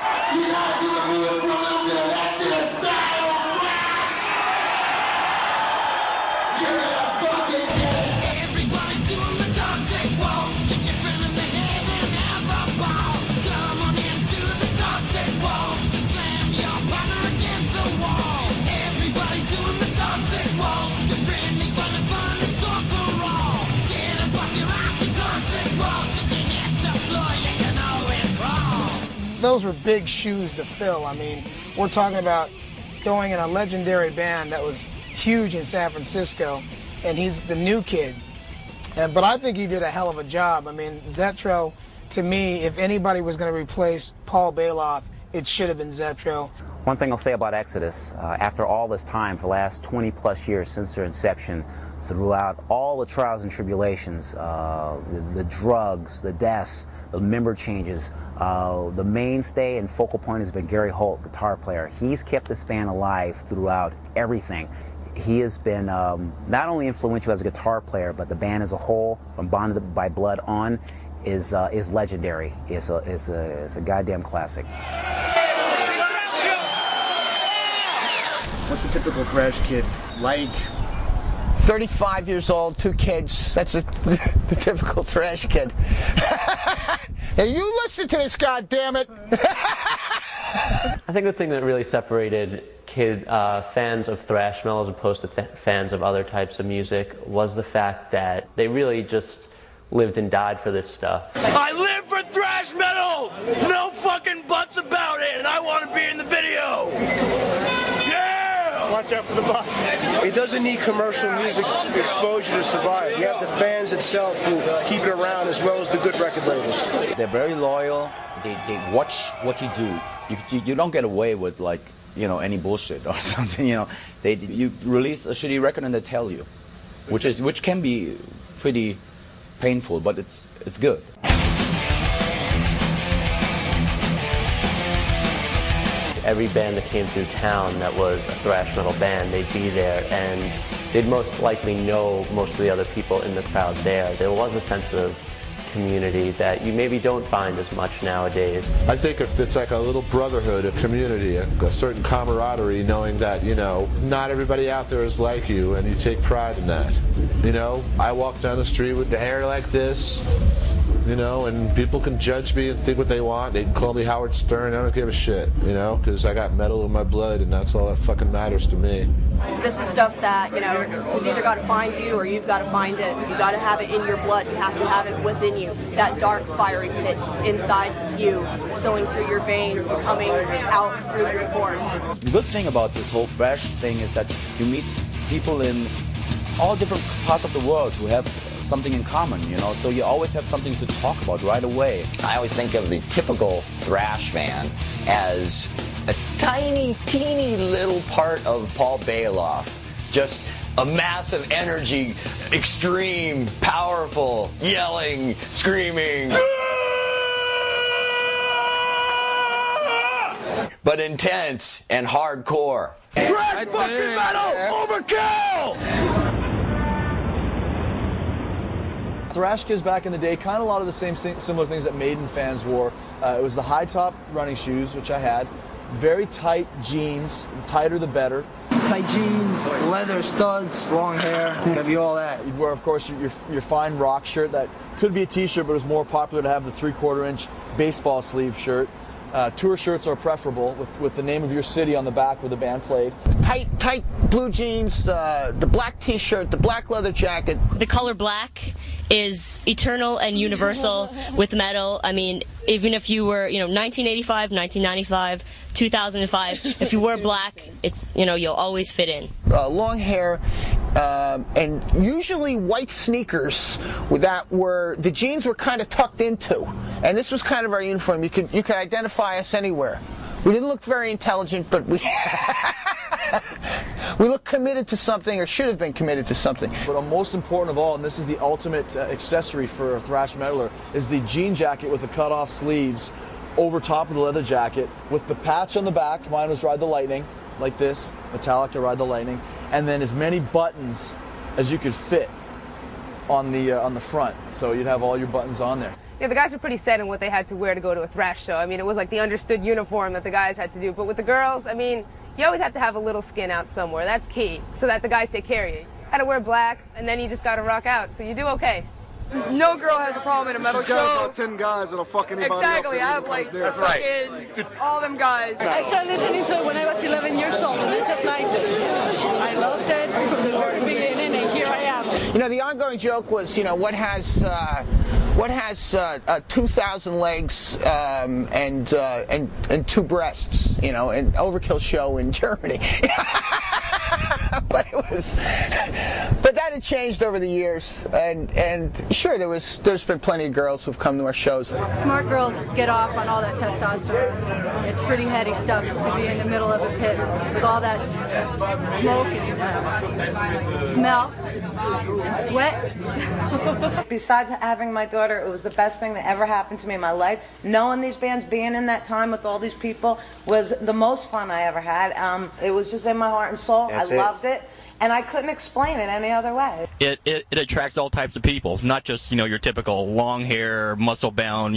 Those were big shoes to fill. I mean, we're talking about going in a legendary band that was huge in San Francisco, and he's the new kid. But I think he did a hell of a job. I mean, Zetro, to me, if anybody was going to replace Paul Bailoff, it should have been Zetro. One thing I'll say about Exodus, after all this time, for the last 20-plus years since their inception, throughout all the trials and tribulations, the drugs, the deaths, the member changes, the mainstay and focal point has been Gary Holt, guitar player. He's kept this band alive throughout everything. he has been not only influential as a guitar player, but the band as a whole, from Bonded by Blood on, is legendary. It's a goddamn classic. What's a typical thrash kid like? 35 years old, 2 kids. That's the typical thrash kid. Hey, you listen to this, goddammit! I think the thing that really separated fans of thrash metal as opposed to fans of other types of music was the fact that they really just lived and died for this stuff. I live for thrash metal! No fucking buts about it, and I want to be in the video! Yeah! Watch out for the bus. It doesn't need commercial music exposure to survive. You have the fans itself who keep it around, as well as the good record labels. They're very loyal. They watch what you do. You don't get away with, like, you know, any bullshit or something. You know, you release a shitty record and they tell you, which can be pretty painful, but it's good. Every band that came through town that was a thrash metal band, they'd be there, and they'd most likely know most of the other people in the crowd there. There was a sense of community that you maybe don't find as much nowadays. I think if it's like a little brotherhood, a community, a certain camaraderie, knowing that, you know, not everybody out there is like you, and you take pride in that. You know, I walk down the street with the hair like this, you know, and people can judge me and think what they want. They can call me Howard Stern. I don't give a shit, you know, because I got metal in my blood, and that's all that fucking matters to me. This is stuff that, you know, has either got to find you or you've got to find it. You've got to have it in your blood. You have to have it within you. That dark, fiery pit inside you, spilling through your veins and coming out through your pores. The good thing about this whole thrash thing is that you meet people in all different parts of the world who have something in common, you know, so you always have something to talk about right away. I always think of the typical thrash fan as a tiny, teeny little part of Paul Bailoff. Just a massive energy, extreme, powerful, yelling, screaming. But intense and hardcore. Thrash fucking metal! Overkill! Thrash kids back in the day, kind of a lot of the similar things that Maiden fans wore. It was the high top running shoes, which I had, very tight jeans, tighter the better. Tight jeans, leather studs, long hair, it's gonna be all that. You'd wear, of course, your fine rock shirt that could be a t-shirt, but it was more popular to have the 3/4 inch baseball sleeve shirt. Tour shirts are preferable with the name of your city on the back where the band played. Tight blue jeans, the black t-shirt, the black leather jacket. The color black is eternal and universal with metal. I mean, even if you were, 1985, 1995, 2005, if you wore black, it's, you'll always fit in. Long hair, and usually white sneakers the jeans were kind of tucked into, and this was kind of our uniform. You could identify us anywhere. We didn't look very intelligent, but we we looked committed to something, or should have been committed to something. But most important of all, and this is the ultimate accessory for a thrash metaler, is the jean jacket with the cut-off sleeves over top of the leather jacket with the patch on the back. Mine was Ride the Lightning, like this, Metallica Ride the Lightning, and then as many buttons as you could fit on the front, so you'd have all your buttons on there. Yeah, the guys were pretty set in what they had to wear to go to a thrash show. I mean, it was like the understood uniform that the guys had to do. But with the girls, I mean, you always have to have a little skin out somewhere. That's key, so that the guys take care of you. You gotta wear black, and then you just gotta rock out, so you do okay. No girl has a problem in a metal She's got show. about 10 guys that'll fuck anybody Exactly, up I have like that's fucking all them guys. I started listening to it when I was 11 years old, and I just liked it. I loved it from the very beginning, and here I am. The ongoing joke was, what has 2,000 legs and 2 breasts, an Overkill show in Germany. But that had changed over the years, and sure, there's been plenty of girls who've come to our shows. Smart girls get off on all that testosterone. It's pretty heady stuff to be in the middle of a pit with all that smoke and smell and sweat. Besides having my daughter, it was the best thing that ever happened to me in my life. Knowing these bands, being in that time with all these people was the most fun I ever had. It was just in my heart and soul. I loved it. and I couldn't explain it any other way. It attracts all types of people, not just, you know, your typical long hair, muscle bound,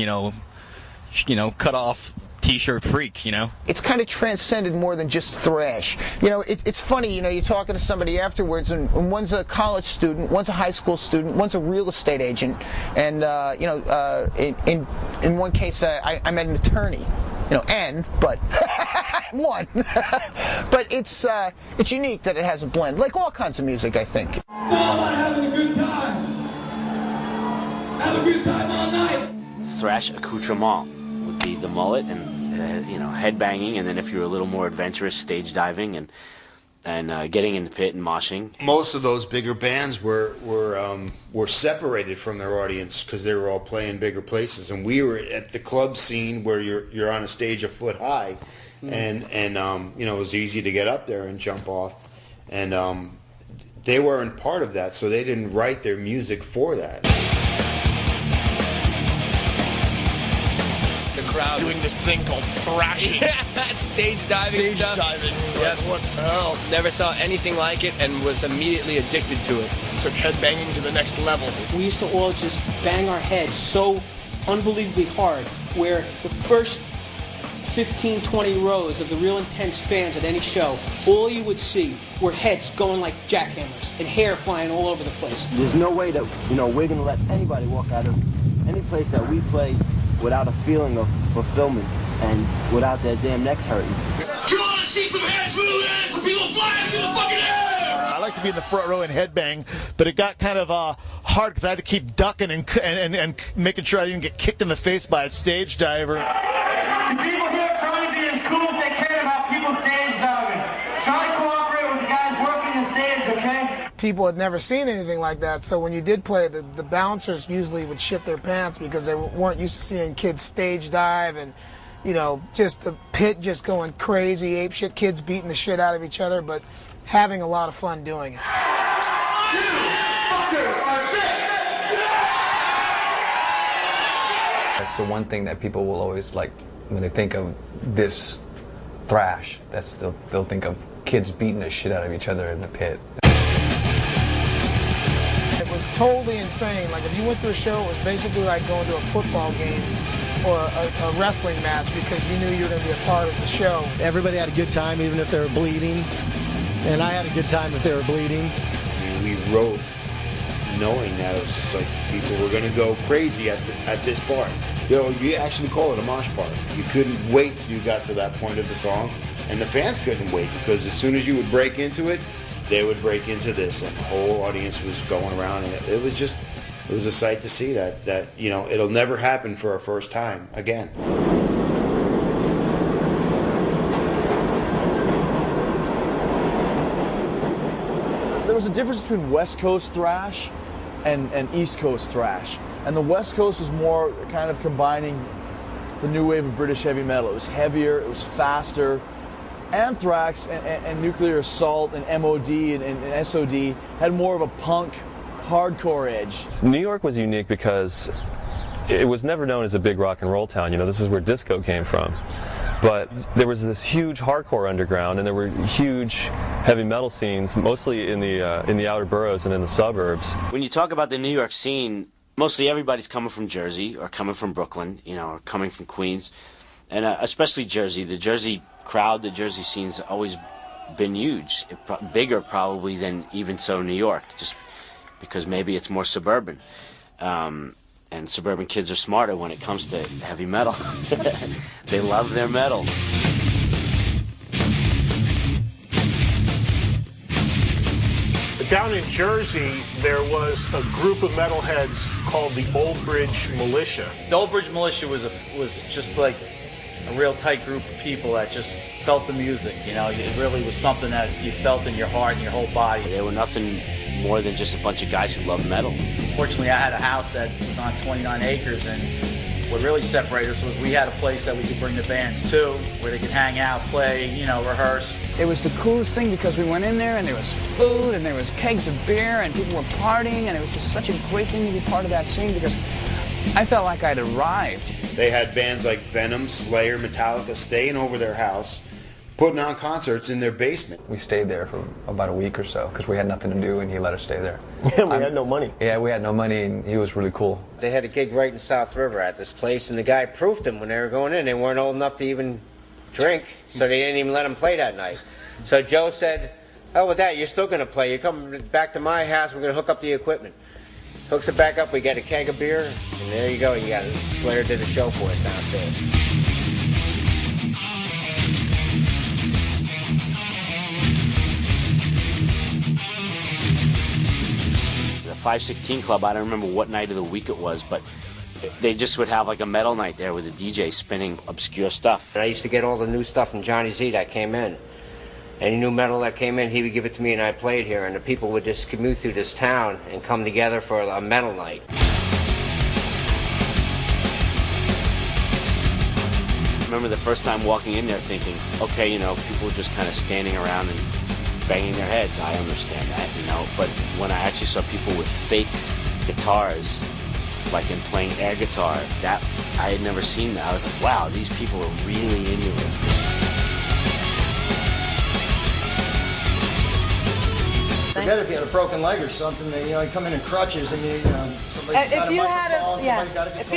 cut off T-shirt freak, you know. It's kind of transcended more than just thrash. You know, it's funny, you know, you're talking to somebody afterwards, and one's a college student, one's a high school student, one's a real estate agent, and in one case I met an attorney. You know, but one. But it's unique that it has a blend, like all kinds of music, I think. Having a good time. Have a good time all night. Thrash accoutrement would be the mullet and head banging, and then if you're a little more adventurous, stage diving and getting in the pit and moshing. Most of those bigger bands were separated from their audience because they were all playing bigger places, and we were at the club scene where you're on a stage a foot high, and it was easy to get up there and jump off, and they weren't part of that, so they didn't write their music for that. Crowd doing this thing called thrashing. Yeah, that's stage diving stuff. Diving. Yeah, what the hell? Never saw anything like it and was immediately addicted to it. Took headbanging to the next level. We used to all just bang our heads so unbelievably hard, where the first 15, 20 rows of the real intense fans at any show, all you would see were heads going like jackhammers and hair flying all over the place. There's no way that, we're going to let anybody walk out of any place that we play without a feeling of fulfillment and without their damn necks hurting. You want to see some heads move and some people flying through the fucking air? I like to be in the front row and headbang, but it got kind of hard because I had to keep ducking and making sure I didn't get kicked in the face by a stage diver. The people here trying to be as cool as they can about people stage diving. Try to cooperate with the guys working the stage, okay? People had never seen anything like that, so when you did play, the bouncers usually would shit their pants because they weren't used to seeing kids stage dive and, just the pit just going crazy, ape shit, kids beating the shit out of each other, but having a lot of fun doing it. That's the one thing that people will always like when they think of this thrash. They'll think of kids beating the shit out of each other in the pit. It was totally insane. Like, if you went to a show, it was basically like going to a football game or a wrestling match because you knew you were going to be a part of the show. Everybody had a good time, even if they were bleeding. And I had a good time if they were bleeding. We wrote knowing that it was just like people were going to go crazy at this part. You actually call it a mosh part. You couldn't wait till you got to that point of the song, and the fans couldn't wait because as soon as you would break into it, they would break into this, and the whole audience was going around, and it was a sight to see that it'll never happen for a first time again. There was a difference between West Coast thrash and East Coast thrash. And the West Coast was more kind of combining the new wave of British heavy metal. It was heavier, it was faster. Anthrax and Nuclear Assault and MOD and SOD had more of a punk, hardcore edge. New York was unique because it was never known as a big rock and roll town. This is where disco came from. But there was this huge hardcore underground, and there were huge heavy metal scenes, mostly in the outer boroughs and in the suburbs. When you talk about the New York scene, mostly everybody's coming from Jersey or coming from Brooklyn, or coming from Queens, and especially Jersey. The Jersey crowd, the Jersey scene's always been huge, bigger probably than even so New York, just because maybe it's more suburban. And suburban kids are smarter when it comes to heavy metal. They love their metal. Down in Jersey, there was a group of metalheads called the Old Bridge Militia. The Old Bridge Militia was just like a real tight group of people that just felt the music. It really was something that you felt in your heart and your whole body. They were nothing more than just a bunch of guys who loved metal. Fortunately, I had a house that was on 29 acres, and what really separated us was we had a place that we could bring the bands to, where they could hang out, play, rehearse. It was the coolest thing because we went in there and there was food and there was kegs of beer and people were partying, and it was just such a great thing to be part of that scene because I felt like I'd arrived. They had bands like Venom, Slayer, Metallica staying over their house, putting on concerts in their basement. We stayed there for about a week or so because we had nothing to do, and he let us stay there. Yeah, we had no money. Yeah, we had no money, and he was really cool. They had a gig right in South River at this place, and the guy proofed them when they were going in. They weren't old enough to even drink, so they didn't even let them play that night. So Joe said, "Oh, with that, you're still going to play. You're coming back to my house. We're going to hook up the equipment." Hooks it back up. We get a keg of beer, and there you go. You got it. Slayer did a show for us downstairs. The 516 Club, I don't remember what night of the week it was, but they just would have like a metal night there with a DJ spinning obscure stuff. And I used to get all the new stuff from Johnny Z that came in. Any new metal that came in, he would give it to me, and I played here, and the people would just commute through this town and come together for a metal night. I remember the first time walking in there thinking, okay, you know, people just kind of standing around and banging their heads. I understand that, you know, but when I actually saw people with fake guitars, like in playing air guitar, that I had never seen that. I was like, wow, these people are really into it. Forget if you had a broken leg or something, you know, you come in crutches and you know, If you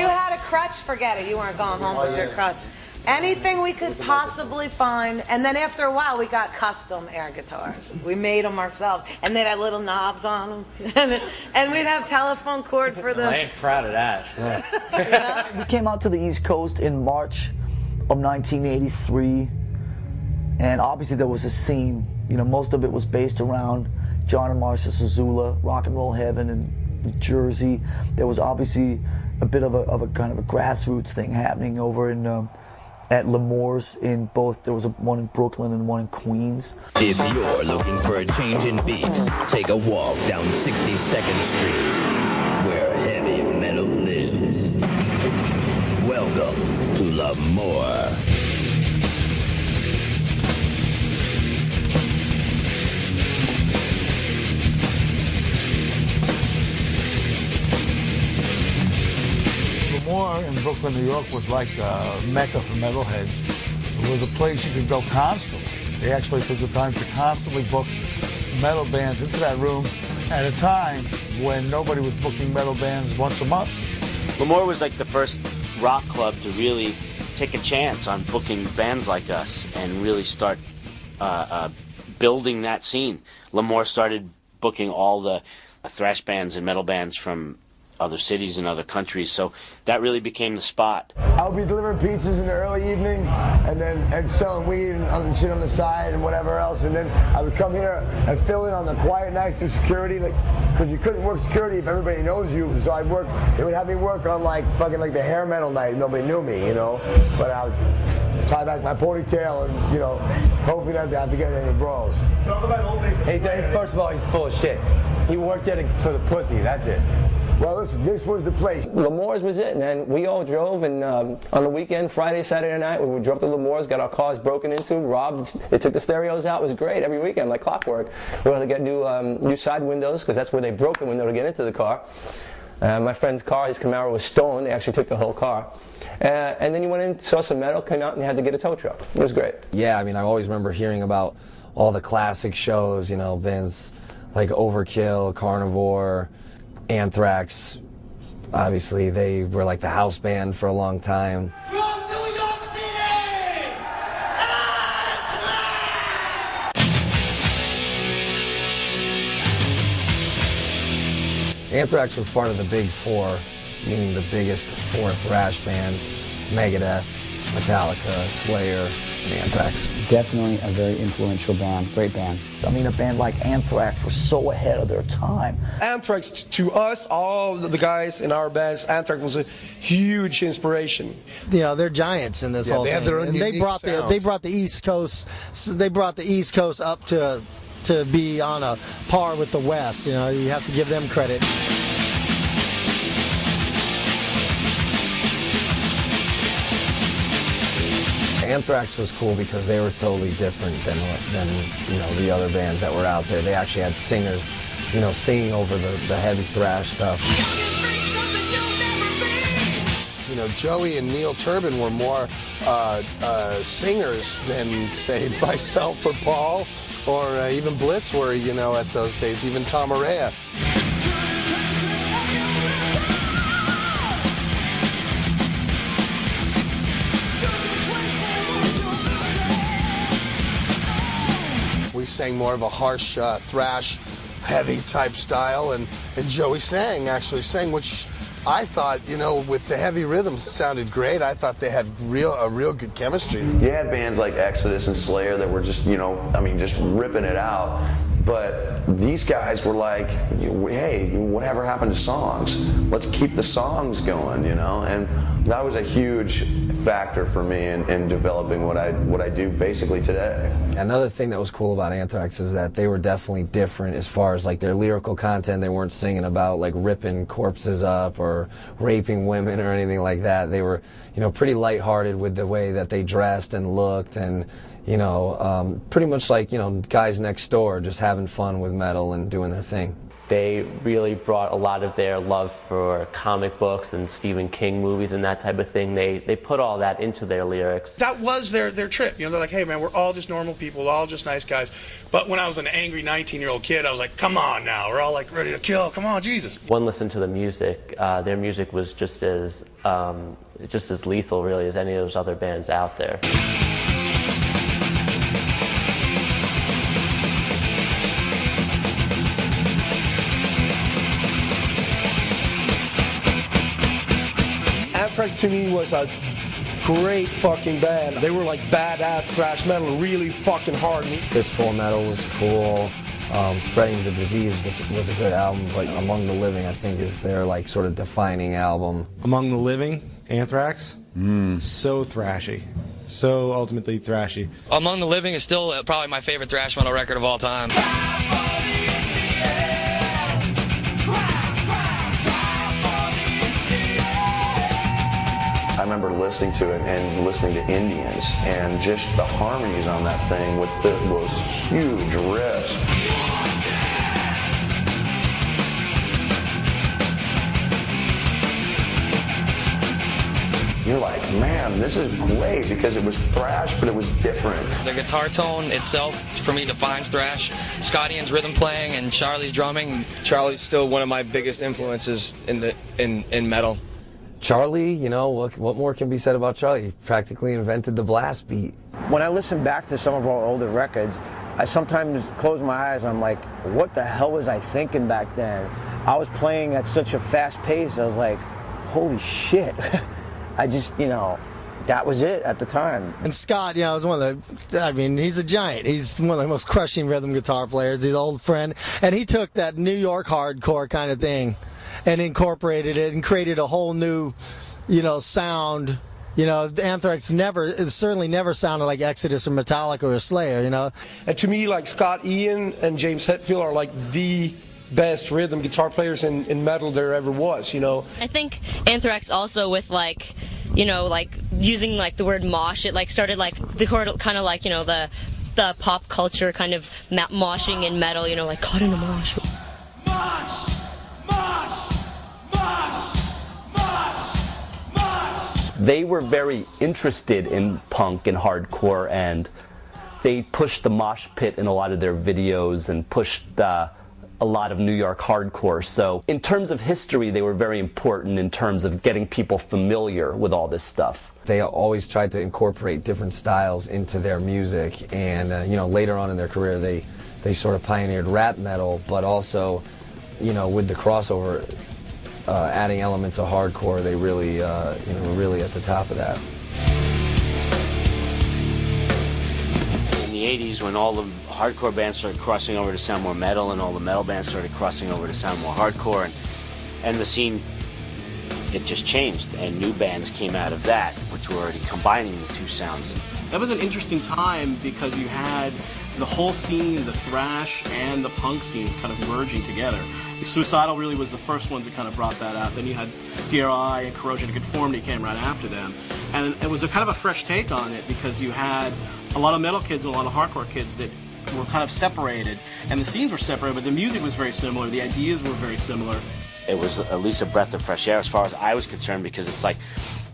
had a crutch, forget it. You weren't going home with your crutch. Anything we could possibly find, and then after a while we got custom air guitars. We made them ourselves, and they had little knobs on them, and we'd have telephone cord for them. I ain't proud of that. We came out to the East Coast in March of 1983, and obviously there was a scene. You know, most of it was based around John and Marcia Zazula, Rock and Roll Heaven in New Jersey. There was obviously a bit of a kind of a grassroots thing happening over in at L'Amour's in both. There was one in Brooklyn and one in Queens. If you're looking for a change in beat, take a walk down 62nd Street, where heavy metal lives. Welcome to L'Amour. L'Amour in Brooklyn, New York was like a mecca for metalheads. It was a place you could go constantly. They actually took the time to constantly book metal bands into that room at a time when nobody was booking metal bands once a month. L'Amour was like the first rock club to really take a chance on booking bands like us and really start building that scene. L'Amour started booking all the thrash bands and metal bands from other cities and other countries, so that really became the spot. I'll be delivering pizzas in the early evening and selling weed and other shit on the side and whatever else, and then I would come here and fill in on the quiet nights through security, like, because you couldn't work security if everybody knows you, so I'd work, they would have me work on like fucking like the hair metal night, nobody knew me, you know, but I would tie back my ponytail and, you know, hopefully not have to get any brawls. Talk about opening. Hey, first of all, he's full of shit. He worked there for the pussy, that's it. Well, this was the place. L'Amour's was it, man. We all drove, and on the weekend, Friday, Saturday night, we drove to L'Amour's, got our cars broken into, robbed. They took the stereos out. It was great every weekend, like clockwork. We had to get new side windows, because that's where they broke the window to get into the car. My friend's car, his Camaro, was stolen. They actually took the whole car. And then you went in, saw some metal, came out, and you had to get a tow truck. It was great. Yeah, I mean, I always remember hearing about all the classic shows, you know, bands like Overkill, Carnivore, Anthrax. Obviously, they were like the house band for a long time. From New York City, Anthrax was part of the Big Four, meaning the biggest four thrash bands: Megadeth, Metallica, Slayer, and Anthrax. Definitely a very influential band, great band. I mean, a band like Anthrax was so ahead of their time. Anthrax, to us, all the guys in our bands, Anthrax was a huge inspiration. You know, they're giants in this whole thing. And they brought the East Coast. They brought the East Coast up to be on a par with the West. You know, you have to give them credit. Anthrax was cool because they were totally different than you know, the other bands that were out there. They actually had singers, you know, singing over the heavy thrash stuff. You know, Joey and Neil Turbin were more singers than, say, myself or Paul, or even Blitz were, you know, at those days, even Tom Araya. We sang more of a harsh thrash, heavy type style, and Joey actually sang, which I thought, you know, with the heavy rhythms sounded great. I thought they had a real good chemistry. You had bands like Exodus and Slayer that were just, you know, I mean, just ripping it out. But these guys were like, hey, whatever happened to songs? Let's keep the songs going, you know? And that was a huge factor for me in developing what I do basically today. Another thing that was cool about Anthrax is that they were definitely different as far as like their lyrical content. They weren't singing about like ripping corpses up or raping women or anything like that. They were, you know, pretty lighthearted with the way that they dressed and looked, and you know, pretty much like, you know, guys next door just having fun with metal and doing their thing. They really brought a lot of their love for comic books and Stephen King movies and that type of thing. They put all that into their lyrics. That was their trip. You know, they're like, hey man, we're all just normal people, all just nice guys. But when I was an angry 19-year-old kid, I was like, come on now, we're all like ready to kill, come on, Jesus. One listen to the music, their music was just as lethal really as any of those other bands out there. Anthrax to me was a great fucking band. They were like badass thrash metal, really fucking hard. Fistful of Metal was cool. Spreading the Disease was a good album, but Among the Living, I think, is their like sort of defining album. Among the Living, Anthrax, so thrashy, so ultimately thrashy. Among the Living is still probably my favorite thrash metal record of all time. I remember listening to it and listening to Indians, and just the harmonies on that thing with those huge riffs. You're like, man, this is great, because it was thrash, but it was different. The guitar tone itself, for me, defines thrash. Scott Ian's rhythm playing and Charlie's drumming. Charlie's still one of my biggest influences in metal. Charlie, you know, what more can be said about Charlie? He practically invented the blast beat. When I listen back to some of our older records, I sometimes close my eyes and I'm like, what the hell was I thinking back then? I was playing at such a fast pace, I was like, holy shit. I just, you know, that was it at the time. And Scott, you know, is one of the, I mean, he's a giant. He's one of the most crushing rhythm guitar players. He's an old friend. And he took that New York hardcore kind of thing and incorporated it and created a whole new, you know, sound. You know, Anthrax certainly never sounded like Exodus or Metallica or Slayer, you know. And to me, like, Scott Ian and James Hetfield are like the best rhythm guitar players in metal there ever was, you know. I think Anthrax also with, like, you know, like, using, like, the word mosh, it, like, started, like, the kind of, like, you know, the pop culture kind of moshing in metal, you know, like, caught in a mosh. They were very interested in punk and hardcore, and they pushed the mosh pit in a lot of their videos and pushed a lot of New York hardcore. So in terms of history, they were very important in terms of getting people familiar with all this stuff. They always tried to incorporate different styles into their music, and you know, later on in their career, they sort of pioneered rap metal, but also, you know, with the crossover, adding elements of hardcore, they really, you know, really at the top of that. In the 80s, when all the hardcore bands started crossing over to sound more metal, and all the metal bands started crossing over to sound more hardcore, and the scene, it just changed, and new bands came out of that, which were already combining the two sounds. That was an interesting time because you had the whole scene, the thrash and the punk scenes kind of merging together. Suicidal really was the first ones that kind of brought that out. Then you had DRI and Corrosion of Conformity came right after them. And it was a kind of a fresh take on it because you had a lot of metal kids and a lot of hardcore kids that were kind of separated. And the scenes were separated, but the music was very similar. The ideas were very similar. It was at least a breath of fresh air as far as I was concerned, because it's like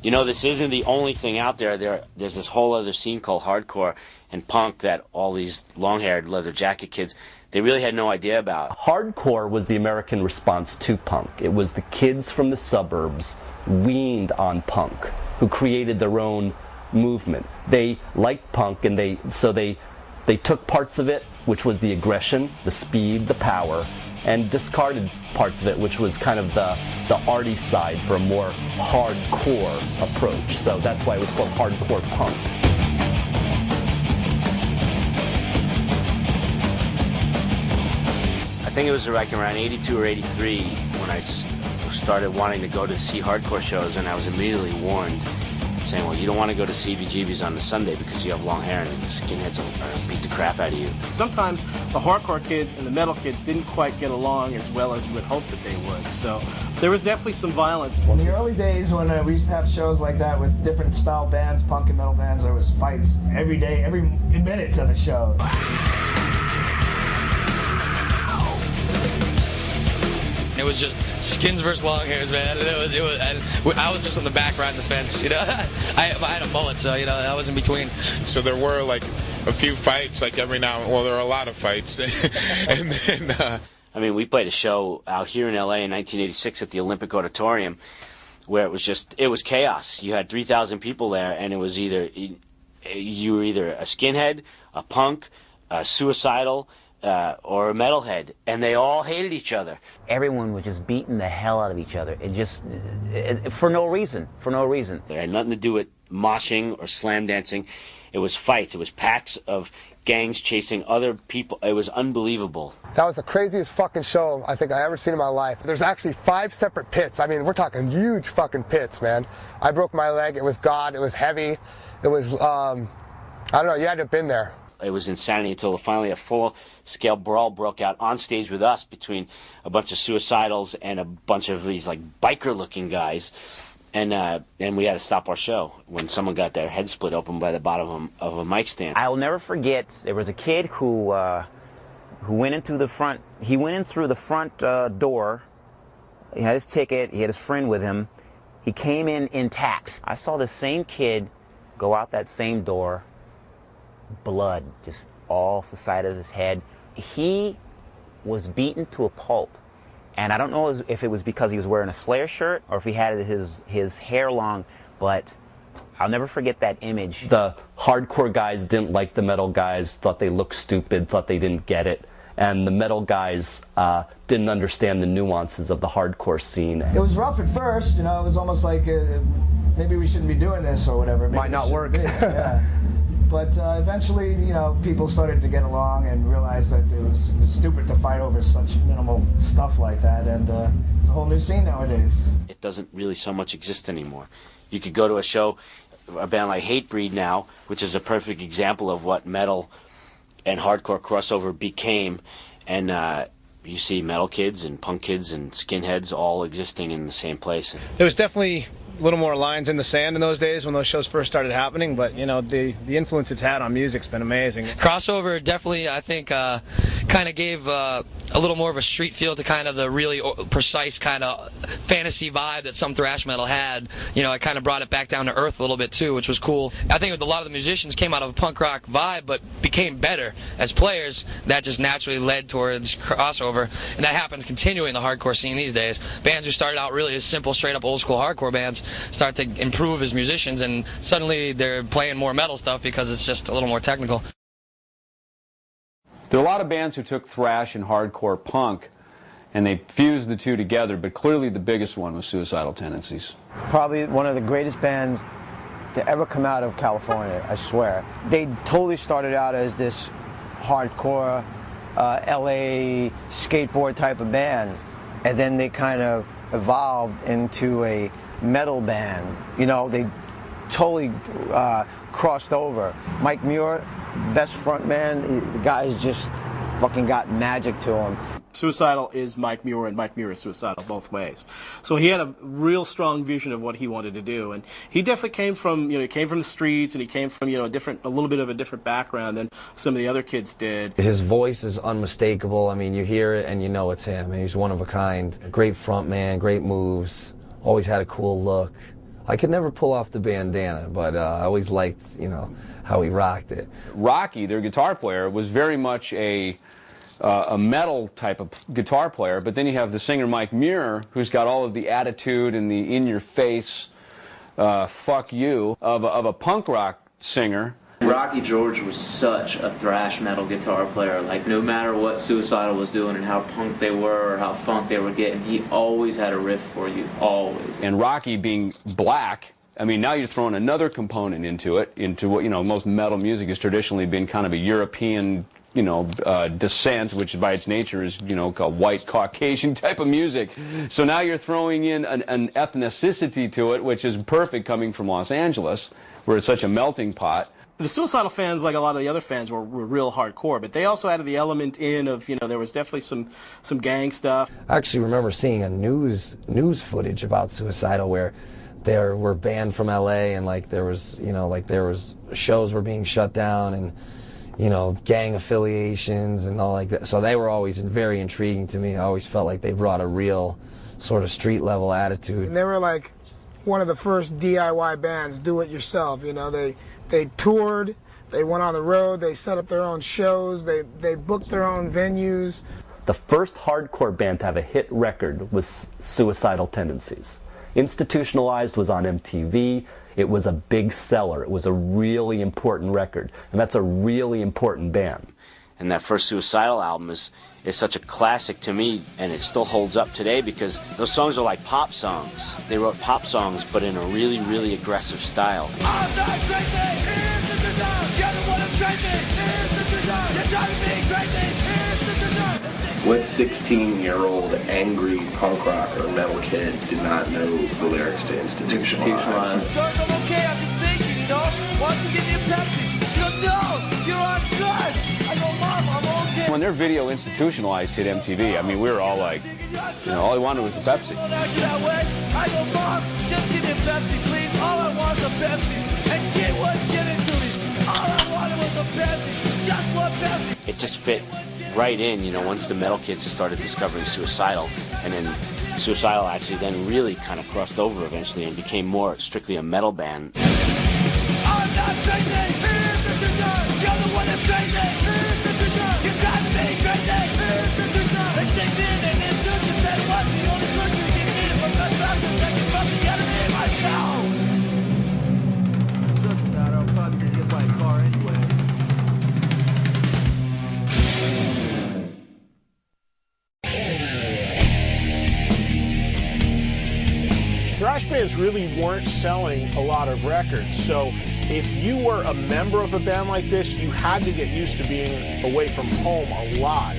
You know, this isn't the only thing out there. There's this whole other scene called hardcore and punk that all these long-haired leather jacket kids, they really had no idea about. Hardcore was the American response to punk. It was the kids from the suburbs weaned on punk who created their own movement. They liked punk, and they took parts of it, which was the aggression, the speed, the power, and discarded parts of it, which was kind of the arty side for a more hardcore approach. So that's why it was called hardcore punk. I think it was like around 82 or 83 when I started wanting to go to see hardcore shows, and I was immediately warned, saying, well, you don't want to go to CBGB's on the Sunday because you have long hair and the skinheads will beat the crap out of you. Sometimes the hardcore kids and the metal kids didn't quite get along as well as you would hope that they would, so there was definitely some violence. In the early days when we used to have shows like that with different style bands, punk and metal bands, there was fights every day, every minute of the show. It was just skins versus long hairs, man. And I was just on the back riding the fence, you know. I had a mullet, so, you know, I was in between. So there were, like, a few fights, like, every now and then. Well, there were a lot of fights. And then... I mean, we played a show out here in L.A. in 1986 at the Olympic Auditorium where it was chaos. You had 3,000 people there, and it was you were either a skinhead, a punk, a suicidal, or a metalhead, and they all hated each other. Everyone was just beating the hell out of each other. For no reason. It had nothing to do with moshing or slam dancing. It was fights. It was packs of gangs chasing other people. It was unbelievable. That was the craziest fucking show I think I ever seen in my life. There's actually 5 separate pits. I mean, we're talking huge fucking pits, man. I broke my leg. It was God. It was heavy. It was, I don't know, you had to have been there. It was insanity until finally a full-scale brawl broke out on stage with us between a bunch of suicidals and a bunch of these like biker-looking guys, and we had to stop our show when someone got their head split open by the bottom of a mic stand. I'll never forget. There was a kid who went in through the front. He went in through the front door. He had his ticket. He had his friend with him. He came in intact. I saw the same kid go out that same door. Blood just all off the side of his head. He was beaten to a pulp, and I don't know if it was because he was wearing a Slayer shirt or if he had his hair long, but I'll never forget that image. The hardcore guys didn't like the metal guys, thought they looked stupid, thought they didn't get it, and the metal guys didn't understand the nuances of the hardcore scene. It was rough at first, you know. It was almost like maybe we shouldn't be doing this or whatever. Maybe might not work. Yeah. But eventually, you know, people started to get along and realized that it was stupid to fight over such minimal stuff like that, and it's a whole new scene nowadays. It doesn't really so much exist anymore. You could go to a show, a band like Hatebreed now, which is a perfect example of what metal and hardcore crossover became, and you see metal kids and punk kids and skinheads all existing in the same place. There was definitely a little more lines in the sand in those days when those shows first started happening, but you know, the influence it's had on music's been amazing. Crossover definitely, I think, kind of gave a little more of a street feel to kind of the really precise kind of fantasy vibe that some thrash metal had. You know, it kind of brought it back down to earth a little bit too, which was cool. I think a lot of the musicians came out of a punk rock vibe, but became better as players. That just naturally led towards crossover, and that happens continuing in the hardcore scene these days. Bands who started out really as simple, straight up old school hardcore bands start to improve as musicians, and suddenly they're playing more metal stuff because it's just a little more technical. There are a lot of bands who took thrash and hardcore punk and they fused the two together, but clearly the biggest one was Suicidal Tendencies. Probably one of the greatest bands to ever come out of California, I swear. They totally started out as this hardcore LA skateboard type of band, and then they kind of evolved into a metal band. You know, they totally crossed over. Mike Muir, best front man, the guy's just fucking got magic to him. Suicidal is Mike Muir, and Mike Muir is Suicidal both ways. So he had a real strong vision of what he wanted to do, and he definitely came from, you know, he came from the streets, and he came from, you know, a little bit of a different background than some of the other kids did. His voice is unmistakable. I mean, you hear it and you know it's him. He's one of a kind. Great front man, great moves, always had a cool look, I could never pull off the bandana, but I always liked, you know, how he rocked it. Rocky, their guitar player, was very much a metal type of guitar player, but then you have the singer Mike Muir, who's got all of the attitude and the in-your-face fuck you of a punk rock singer. Rocky George was such a thrash metal guitar player. Like, no matter what Suicidal was doing and how punk they were or how funk they were getting, he always had a riff for you, always. And Rocky being black, I mean, now you're throwing another component into it, into what, you know, most metal music has traditionally been kind of a European, you know, descent, which by its nature is, you know, a white Caucasian type of music. So now you're throwing in an ethnicity to it, which is perfect coming from Los Angeles, where it's such a melting pot. The Suicidal fans, like a lot of the other fans, were real hardcore, but they also added the element in of, you know, there was definitely some gang stuff. I actually remember seeing a news footage about Suicidal where they were banned from LA, and like there was, you know, like there was shows were being shut down, and, you know, gang affiliations and all like that. So they were always very intriguing to me. I always felt like they brought a real sort of street level attitude. And they were like one of the first DIY bands, do it yourself. You know, they toured, they went on the road, they set up their own shows, they booked their own venues. The first hardcore band to have a hit record was Suicidal Tendencies. Institutionalized was on MTV. It was a big seller. It was a really important record, and that's a really important band. And that first Suicidal album is such a classic to me, and it still holds up today because those songs are like pop songs. They wrote pop songs, but in a really, really aggressive style. I'm not crazy, here's the design. You're the one who's crazy, here's the design. You're driving me crazy, here's the design. What 16-year-old angry punk rocker or metal kid did not know the lyrics to Institutionalized? I'm okay, I'm just thinking, you know, why don't you give me a Pepsi? She goes, no, you're on drugs. I go, Mom, I'm okay. When their video Institutionalized hit MTV, I mean, we were all like, you know, all I wanted was a Pepsi. I go, Mom, just give me a Pepsi, please. All I want is a Pepsi. And she wouldn't give it to me. All I wanted was a Pepsi. Just one Pepsi. It just fit right in, you know, once the metal kids started discovering Suicidal, and then Suicidal actually then really kind of crossed over eventually and became more strictly a metal band. I'm not crazy. Here's the design. You're the one that's crazy. Here's the design. You're driving me crazy. Here's the design. They take me in and it's just to say what's the only person who can eat it from the top to second from the enemy myself. Doesn't matter. I'll probably get hit by a car anyway. Thrash bands really weren't selling a lot of records, so if you were a member of a band like this, you had to get used to being away from home a lot,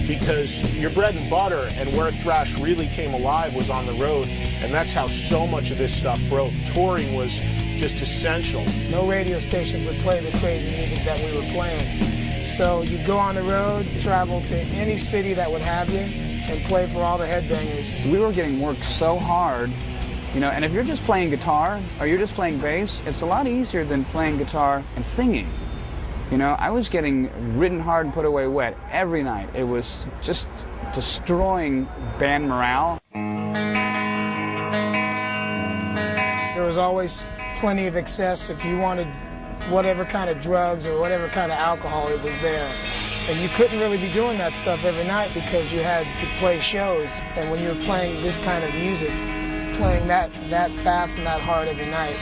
because your bread and butter and where thrash really came alive was on the road, and that's how so much of this stuff broke. Touring was just essential. No radio stations would play the crazy music that we were playing. So you'd go on the road, travel to any city that would have you, and play for all the headbangers. We were getting worked so hard. You know, and if you're just playing guitar or you're just playing bass, it's a lot easier than playing guitar and singing. You know, I was getting ridden hard and put away wet every night. It was just destroying band morale. There was always plenty of excess. If you wanted whatever kind of drugs or whatever kind of alcohol, it was there. And you couldn't really be doing that stuff every night because you had to play shows. And when you were playing this kind of music, playing that fast and that hard every night,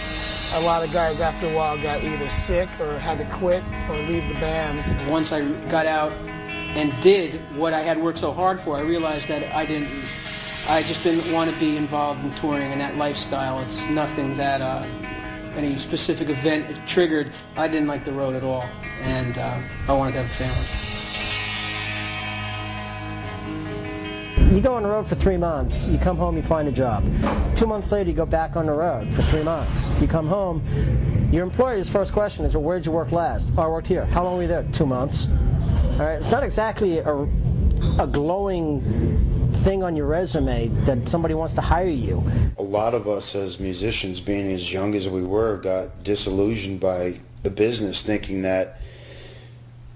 a lot of guys after a while got either sick or had to quit or leave the bands. Once I got out and did what I had worked so hard for, I realized that I just didn't want to be involved in touring and that lifestyle. It's nothing that any specific event triggered. I didn't like the road at all, and I wanted to have a family. You go on the road for 3 months, you come home, you find a job. 2 months later, you go back on the road for 3 months. You come home, your employer's first question is, well, where'd you work last? Oh, I worked here. How long were you there? 2 months. All right, it's not exactly a glowing thing on your resume that somebody wants to hire you. A lot of us as musicians, being as young as we were, got disillusioned by the business, thinking that,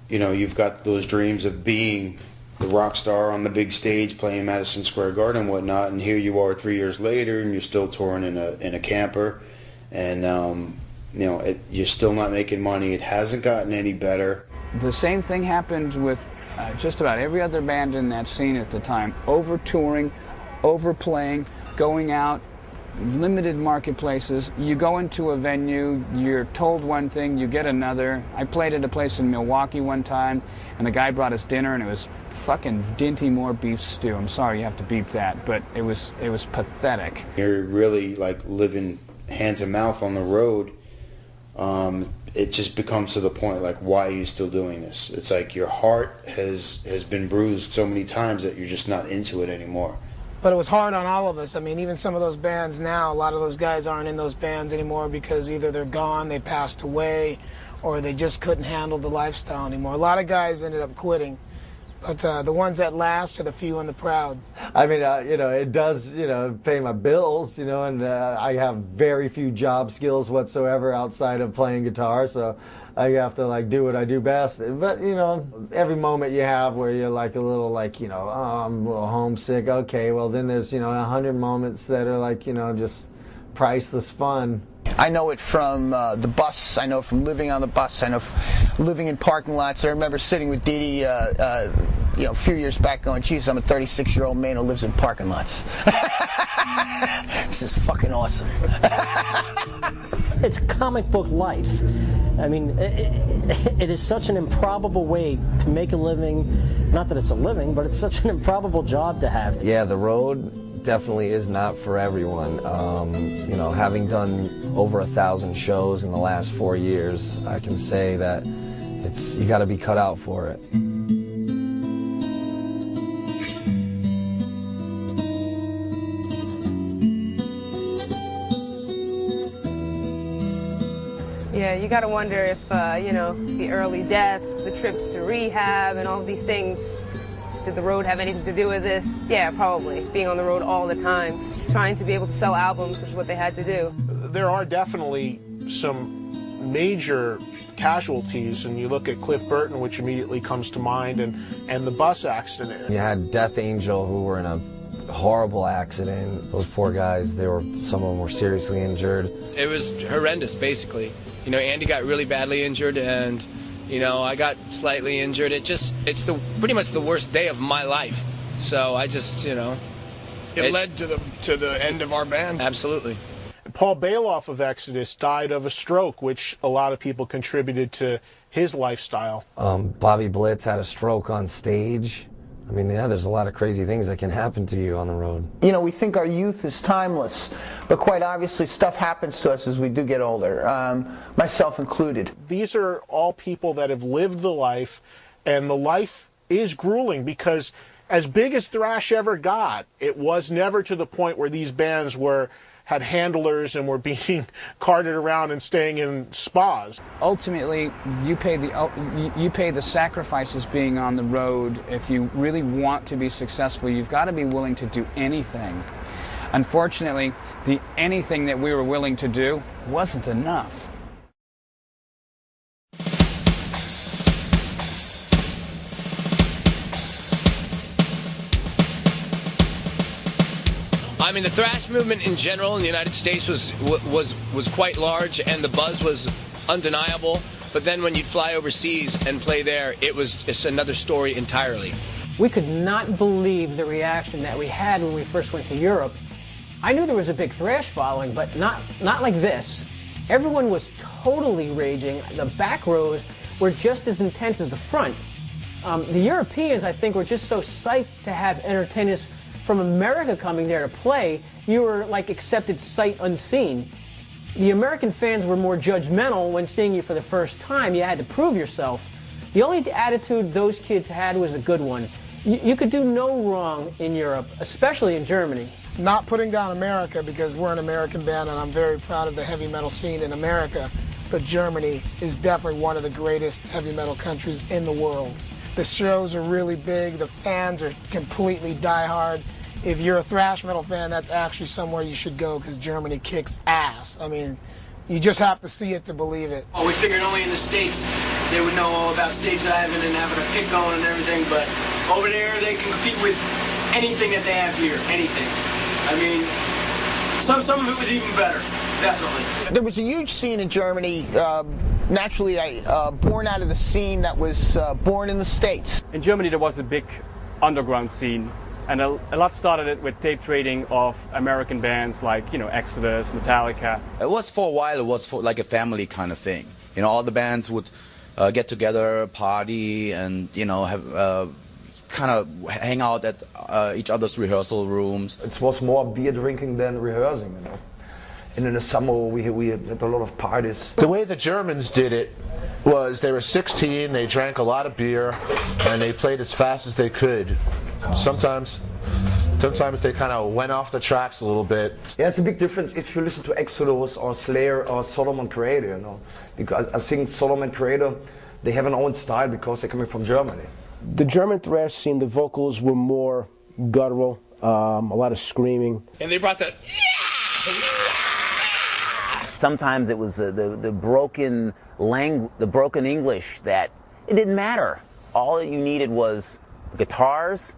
you know, you've got those dreams of being the rock star on the big stage playing Madison Square Garden and whatnot, and here you are 3 years later and you're still touring in a camper and you know, you're still not making money. It hasn't gotten any better. The same thing happened with just about every other band in that scene at the time. Over-touring, overplaying, going out, limited marketplaces. You go into a venue, you're told one thing, you get another. I played at a place in Milwaukee one time, and the guy brought us dinner, and it was fucking Dinty Moore beef stew. I'm sorry you have to beep that, but it was pathetic. You're really like living hand to mouth on the road. It just becomes to the point like, why are you still doing this? It's like your heart has been bruised so many times that you're just not into it anymore. But it was hard on all of us. I mean, even some of those bands now, a lot of those guys aren't in those bands anymore because either they're gone, they passed away, or they just couldn't handle the lifestyle anymore. A lot of guys ended up quitting. But the ones that last are the few and the proud. I mean, you know, it does, you know, pay my bills, you know, and I have very few job skills whatsoever outside of playing guitar, so I have to, like, do what I do best. But, you know, every moment you have where you're, like, a little, like, you know, oh, I'm a little homesick, okay, well, then there's, you know, 100 moments that are, like, you know, just priceless fun. I know it from the bus. I know from living on the bus. I know living in parking lots. I remember sitting with Dee Dee, you know, a few years back going, geez, I'm a 36-year-old man who lives in parking lots. This is fucking awesome. It's comic book life. I mean, it is such an improbable way to make a living. Not that it's a living, but it's such an improbable job to have. Yeah, the road definitely is not for everyone. You know, having done over 1,000 shows in the last 4 years, I can say that you got to be cut out for it. Yeah, you got to wonder if, you know, the early deaths, the trips to rehab, and all these things, did the road have anything to do with this? Yeah, probably. Being on the road all the time, trying to be able to sell albums is what they had to do. There are definitely some major casualties, and you look at Cliff Burton, which immediately comes to mind, and the bus accident. You had Death Angel, who were in a horrible accident. Those poor guys, some of them were seriously injured. It was horrendous, basically. You know, Andy got really badly injured, and you know, I got slightly injured. It's pretty much the worst day of my life. So I just, you know, it led to the end of our band. Absolutely. Paul Bailoff of Exodus died of a stroke, which a lot of people contributed to his lifestyle. Bobby Blitz had a stroke on stage. I mean, yeah, there's a lot of crazy things that can happen to you on the road. You know, we think our youth is timeless, but quite obviously stuff happens to us as we do get older, myself included. These are all people that have lived the life, and the life is grueling because as big as Thrash ever got, it was never to the point where these bands had handlers and were being carted around and staying in spas. Ultimately, you pay the sacrifices being on the road. If you really want to be successful, you've got to be willing to do anything. Unfortunately, the anything that we were willing to do wasn't enough. I mean, the thrash movement in general in the United States was quite large, and the buzz was undeniable. But then when you'd fly overseas and play there, it's another story entirely. We could not believe the reaction that we had when we first went to Europe. I knew there was a big thrash following, but not like this. Everyone was totally raging. The back rows were just as intense as the front. The Europeans, I think, were just so psyched to have entertainers from America coming there to play. You were like accepted sight unseen. The American fans were more judgmental when seeing you for the first time. You had to prove yourself. The only attitude those kids had was a good one. You could do no wrong in Europe, especially in Germany. Not putting down America, because we're an American band and I'm very proud of the heavy metal scene in America, but Germany is definitely one of the greatest heavy metal countries in the world. The shows are really big, the fans are completely diehard. If you're a thrash metal fan, that's actually somewhere you should go, because Germany kicks ass. I mean, you just have to see it to believe it. Oh, we figured only in the States they would know all about stage diving and having a pit going and everything, but over there they can compete with anything that they have here, anything. I mean, some of it was even better. definitely. There was a huge scene in Germany, naturally born out of the scene that was born in the States. In Germany there was a big underground scene, and a lot started it with tape trading of American bands like, you know, Exodus, Metallica. It was for a while, it was for like a family kind of thing. You know, all the bands would get together, party, and, you know, have kind of hang out at each other's rehearsal rooms. It was more beer drinking than rehearsing, you know. And in the summer we had a lot of parties. The way the Germans did it was they were 16, they drank a lot of beer, and they played as fast as they could. Sometimes they kind of went off the tracks a little bit. Yeah, it's a big difference if you listen to Exodus or Slayer or Sodom and Creator, you know. Because I think Sodom and Creator, they have an own style because they're coming from Germany. The German thrash scene, the vocals were more guttural, a lot of screaming. And they brought that. Sometimes it was the broken the broken English that it didn't matter. All that you needed was guitars,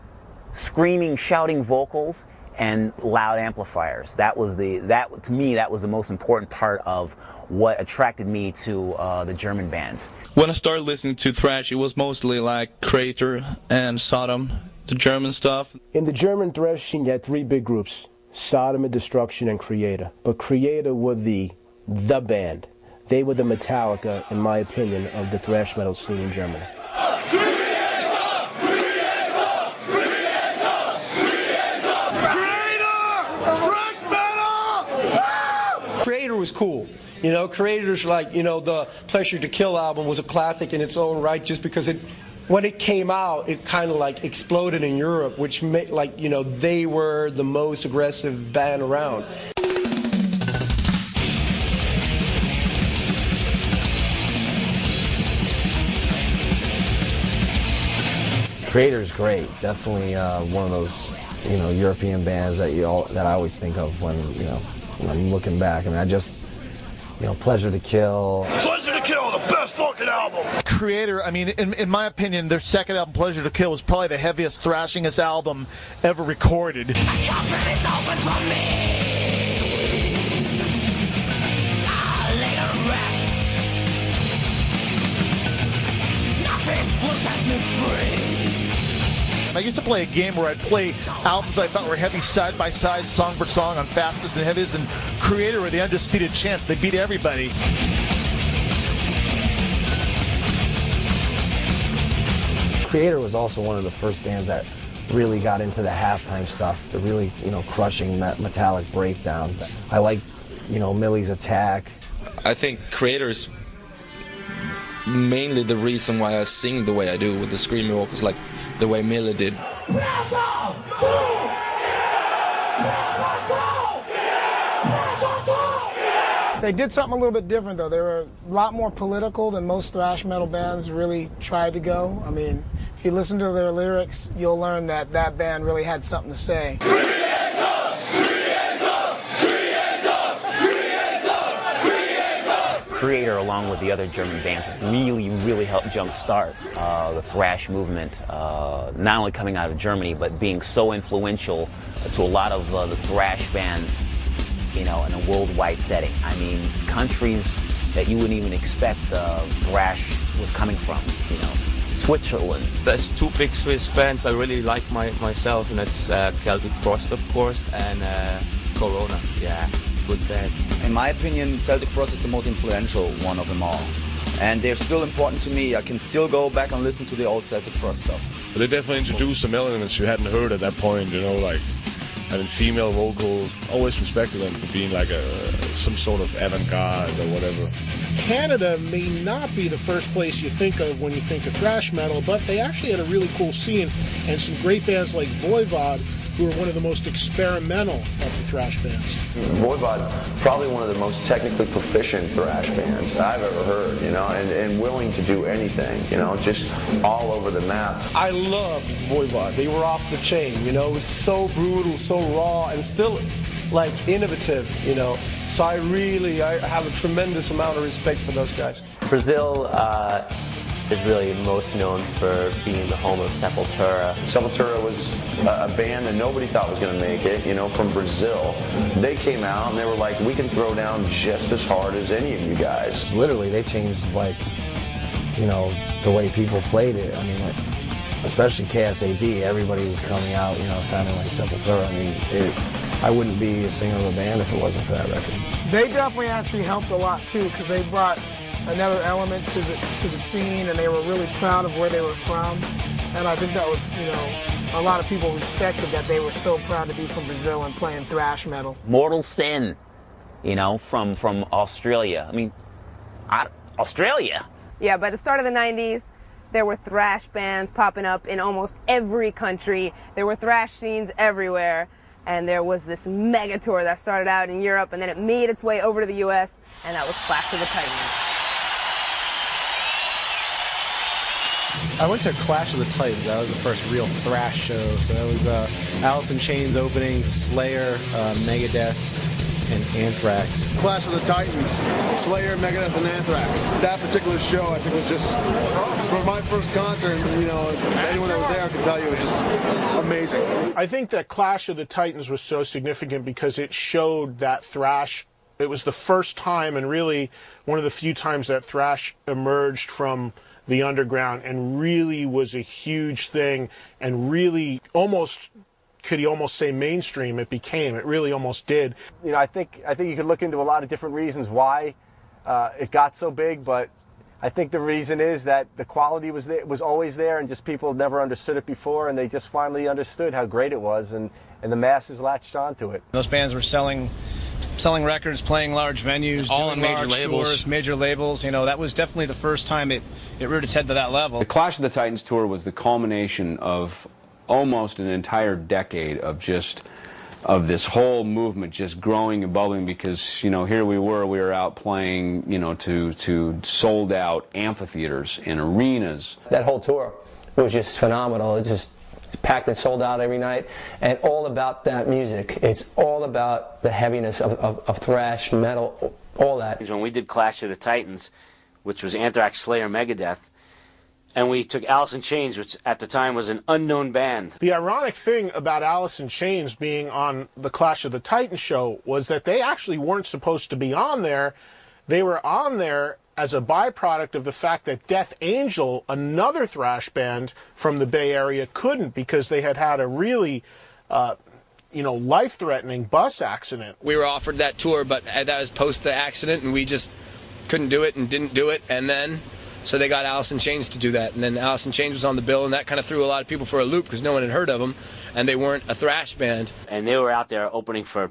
screaming, shouting vocals, and loud amplifiers. To me, that was the most important part of what attracted me to the German bands. When I started listening to thrash, it was mostly like Crater and Sodom, the German stuff. In the German thrash scene, you had three big groups: Sodom and Destruction and Creator. But Creator were the band. They were the Metallica, in my opinion, of the thrash metal scene in Germany. Creator was cool. You know, Creator's like, you know, the Pleasure to Kill album was a classic in its own right just because when it came out, it kind of like exploded in Europe, which made, like, you know, they were the most aggressive band around. Creator's great. Definitely one of those, you know, European bands that I always think of when I'm looking back. I mean, Pleasure to Kill. Pleasure to Kill, the best fucking album. Creator, I mean, in my opinion, their second album, Pleasure to Kill, was probably the heaviest, thrashingest album ever recorded. I used to play a game where I'd play albums I thought were heavy side by side, song for song, on fastest and heaviest, and Creator were the undisputed champs. They beat everybody. Creator was also one of the first bands that really got into the halftime stuff, the really, crushing metallic breakdowns. I like, Millie's Attack. I think Creator's mainly the reason why I sing the way I do with the screaming vocals, like the way Millie did. They did something a little bit different, though. They were a lot more political than most thrash metal bands really tried to go. I mean, if you listen to their lyrics, you'll learn that that band really had something to say. Creator, along with the other German bands, really helped jumpstart the thrash movement, not only coming out of Germany, but being so influential to a lot of the thrash bands, in a worldwide setting. I mean, countries that you wouldn't even expect thrash was coming from, Switzerland. There's two big Swiss bands I really like myself, and that's Celtic Frost, of course, and Corona. Yeah. Good bands. In my opinion, Celtic Frost is the most influential one of them all. And they're still important to me. I can still go back and listen to the old Celtic Frost stuff. But they definitely introduced some elements you hadn't heard at that point, like having female vocals. Always respected them for being like some sort of avant-garde or whatever. Canada may not be the first place you think of when you think of thrash metal, but they actually had a really cool scene and some great bands like Voivod, who are one of the most experimental of the thrash bands. Voivod, probably one of the most technically proficient thrash bands I've ever heard, and willing to do anything, just all over the map. I loved Voivod. They were off the chain, it was so brutal, so raw, and still like innovative, So I have a tremendous amount of respect for those guys. Brazil is really most known for being the home of Sepultura. Sepultura was a band that nobody thought was going to make it, you know, from Brazil. They came out and they were like, we can throw down just as hard as any of you guys. Literally, they changed, like, you know, the way people played it. I mean, like, especially KSAD, everybody was coming out, you know, sounding like Sepultura. I mean, I wouldn't be a singer of a band if it wasn't for that record. They definitely actually helped a lot too, because they brought another element to the scene, and they were really proud of where they were from. And I think that was, you know, a lot of people respected that they were so proud to be from Brazil and playing thrash metal. Mortal Sin, you know, from Australia. I mean, Australia. Yeah, by the start of the 90s, there were thrash bands popping up in almost every country. There were thrash scenes everywhere. And there was this mega tour that started out in Europe, and then it made its way over to the U.S., and that was Clash of the Titans. I went to Clash of the Titans. That was the first real thrash show. So that was Alice in Chains opening, Slayer, Megadeth, and Anthrax. Clash of the Titans, Slayer, Megadeth, and Anthrax. That particular show, I think, was just, for my first concert, you know, anyone that was there could tell you it was just amazing. I think that Clash of the Titans was so significant because it showed that thrash. It was the first time, and really one of the few times, that thrash emerged from the underground and really was a huge thing, and really could you almost say mainstream it became. It really almost did. You know, I think you could look into a lot of different reasons why it got so big, but I think the reason is that the quality was there, was always there, and just people never understood it before, and they just finally understood how great it was, and the masses latched onto it. Those bands were selling records, playing large venues, all doing on major large labels. tours, major labels. You know, that was definitely the first time it reared its head to that level. The Clash of the Titans tour was the culmination of almost an entire decade of this whole movement just growing and bubbling, because, you know, here we were out playing, you know, to sold out amphitheaters and arenas. That whole tour was just phenomenal. It just packed and sold out every night, and all about that music. It's all about the heaviness of thrash, metal, all that. When we did Clash of the Titans, which was Anthrax, Slayer, Megadeth, and we took Alice in Chains, which at the time was an unknown band. The ironic thing about Alice in Chains being on the Clash of the Titans show was that they actually weren't supposed to be on there. They were on there as a byproduct of the fact that Death Angel, another thrash band from the Bay Area, couldn't, because they had had a really life-threatening bus accident. We were offered that tour, but that was post the accident, and we just couldn't do it and didn't do it, and then so they got Alice in Chains to do that, and then Alice in Chains was on the bill, and that kind of threw a lot of people for a loop because no one had heard of them, and they weren't a thrash band. And they were out there opening for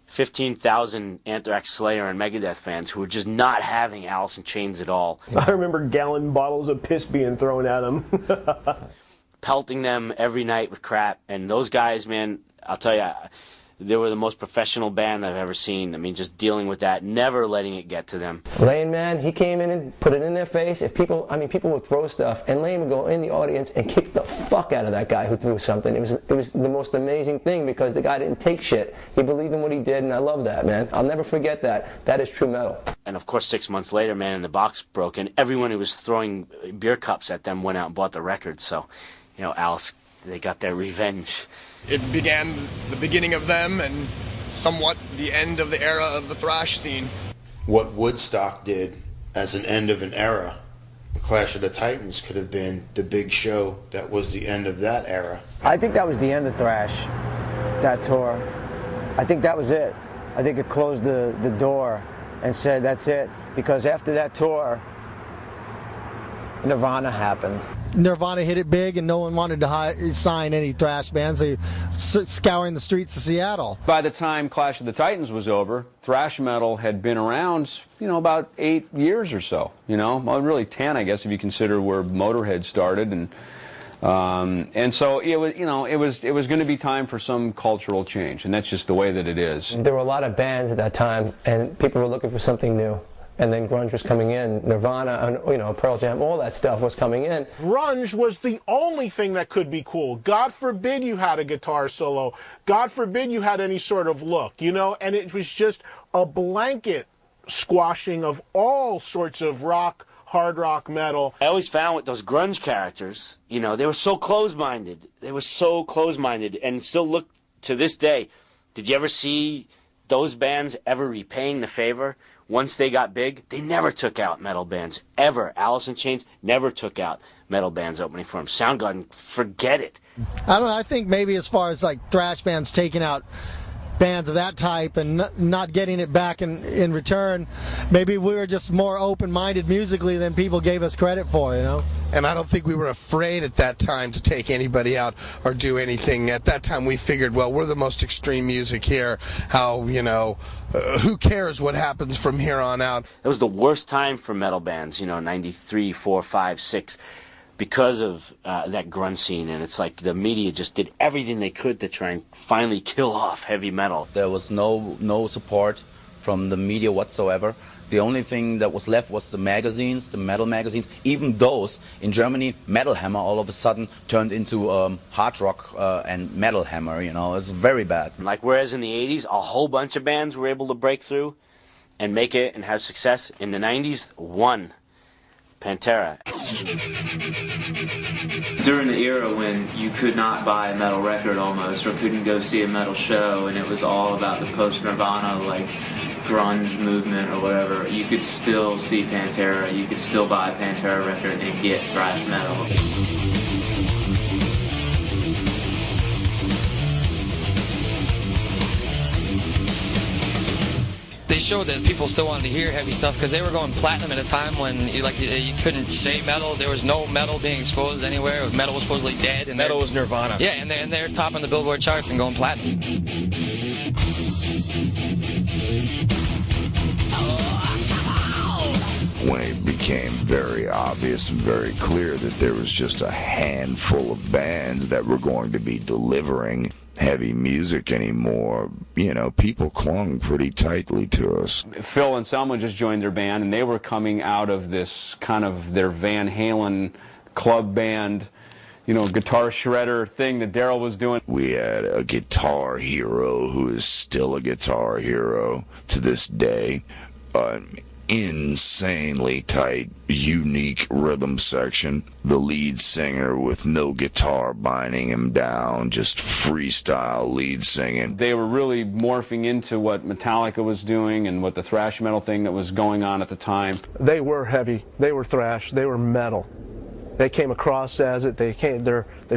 15,000 Anthrax, Slayer, and Megadeth fans who were just not having Alice in Chains at all. I remember gallon bottles of piss being thrown at them. Pelting them every night with crap, and those guys, man, I'll tell you, they were the most professional band I've ever seen. I mean, just dealing with that, never letting it get to them. Lane, man, he came in and put it in their face. If people would throw stuff, and Lane would go in the audience and kick the fuck out of that guy who threw something. It was the most amazing thing, because the guy didn't take shit. He believed in what he did, and I love that, man. I'll never forget that. That is true metal. And of course, 6 months later, man, and the box broke, and everyone who was throwing beer cups at them went out and bought the record. So, you know, Alice, they got their revenge. It began the beginning of them and somewhat the end of the era of the thrash scene. What Woodstock did as an end of an era, the Clash of the Titans could have been the big show that was the end of that era. I think that was the end of thrash, that tour. I think that was it. I think it closed the door and said that's it, because after that tour, Nirvana happened. Nirvana hit it big, and no one wanted to sign any thrash bands. They scouring the streets of Seattle. By the time Clash of the Titans was over, thrash metal had been around, you know, about 8 years or so. You know, well, really 10, I guess, if you consider where Motorhead started, and so it was, you know, it was going to be time for some cultural change, and that's just the way that it is. There were a lot of bands at that time, and people were looking for something new. And then grunge was coming in, Nirvana, you know, Pearl Jam, all that stuff was coming in. Grunge was the only thing that could be cool. God forbid you had a guitar solo. God forbid you had any sort of look, you know? And it was just a blanket squashing of all sorts of rock, hard rock metal. I always found with those grunge characters, you know, they were so close-minded. They were so close-minded, and still look to this day. Did you ever see those bands ever repaying the favor? Once they got big, they never took out metal bands, ever. Alice in Chains never took out metal bands opening for them. Soundgarden, forget it. I don't know, I think maybe as far as like thrash bands taking out bands of that type and not getting it back in return, maybe we were just more open-minded musically than people gave us credit for, you know? And I don't think we were afraid at that time to take anybody out or do anything. At that time we figured, well, we're the most extreme music here. How, you know, who cares what happens from here on out? It was the worst time for metal bands, you know, 93, 4, 5, 6, because of that grunge scene. And it's like the media just did everything they could to try and finally kill off heavy metal. There was no support from the media whatsoever. The only thing that was left was the magazines, the metal magazines. Even those, in Germany, Metal Hammer all of a sudden turned into hard rock and Metal Hammer, you know. It's very bad. Like whereas in the 80s, a whole bunch of bands were able to break through and make it and have success. In the 90s, one. Pantera. During the era when you could not buy a metal record almost, or couldn't go see a metal show, and it was all about the post-Nirvana, like, grunge movement or whatever, you could still see Pantera, you could still buy a Pantera record and get thrash metal. They showed that people still wanted to hear heavy stuff because they were going platinum at a time when you couldn't say metal. There was no metal being exposed anywhere. Metal was supposedly dead. And metal was Nirvana. Yeah, and they're topping the Billboard charts and going platinum. When it became very obvious and very clear that there was just a handful of bands that were going to be delivering heavy music anymore, you know, people clung pretty tightly to us. Phil and Selma just joined their band, and they were coming out of this kind of their Van Halen club band, you know, guitar shredder thing that Daryl was doing. We had a guitar hero who is still a guitar hero to this day. Insanely tight, unique rhythm section. The lead singer with no guitar binding him down, just freestyle lead singing. They were really morphing into what Metallica was doing and what the thrash metal thing that was going on at the time. They were heavy, they were thrash, they were metal. They came across as it, they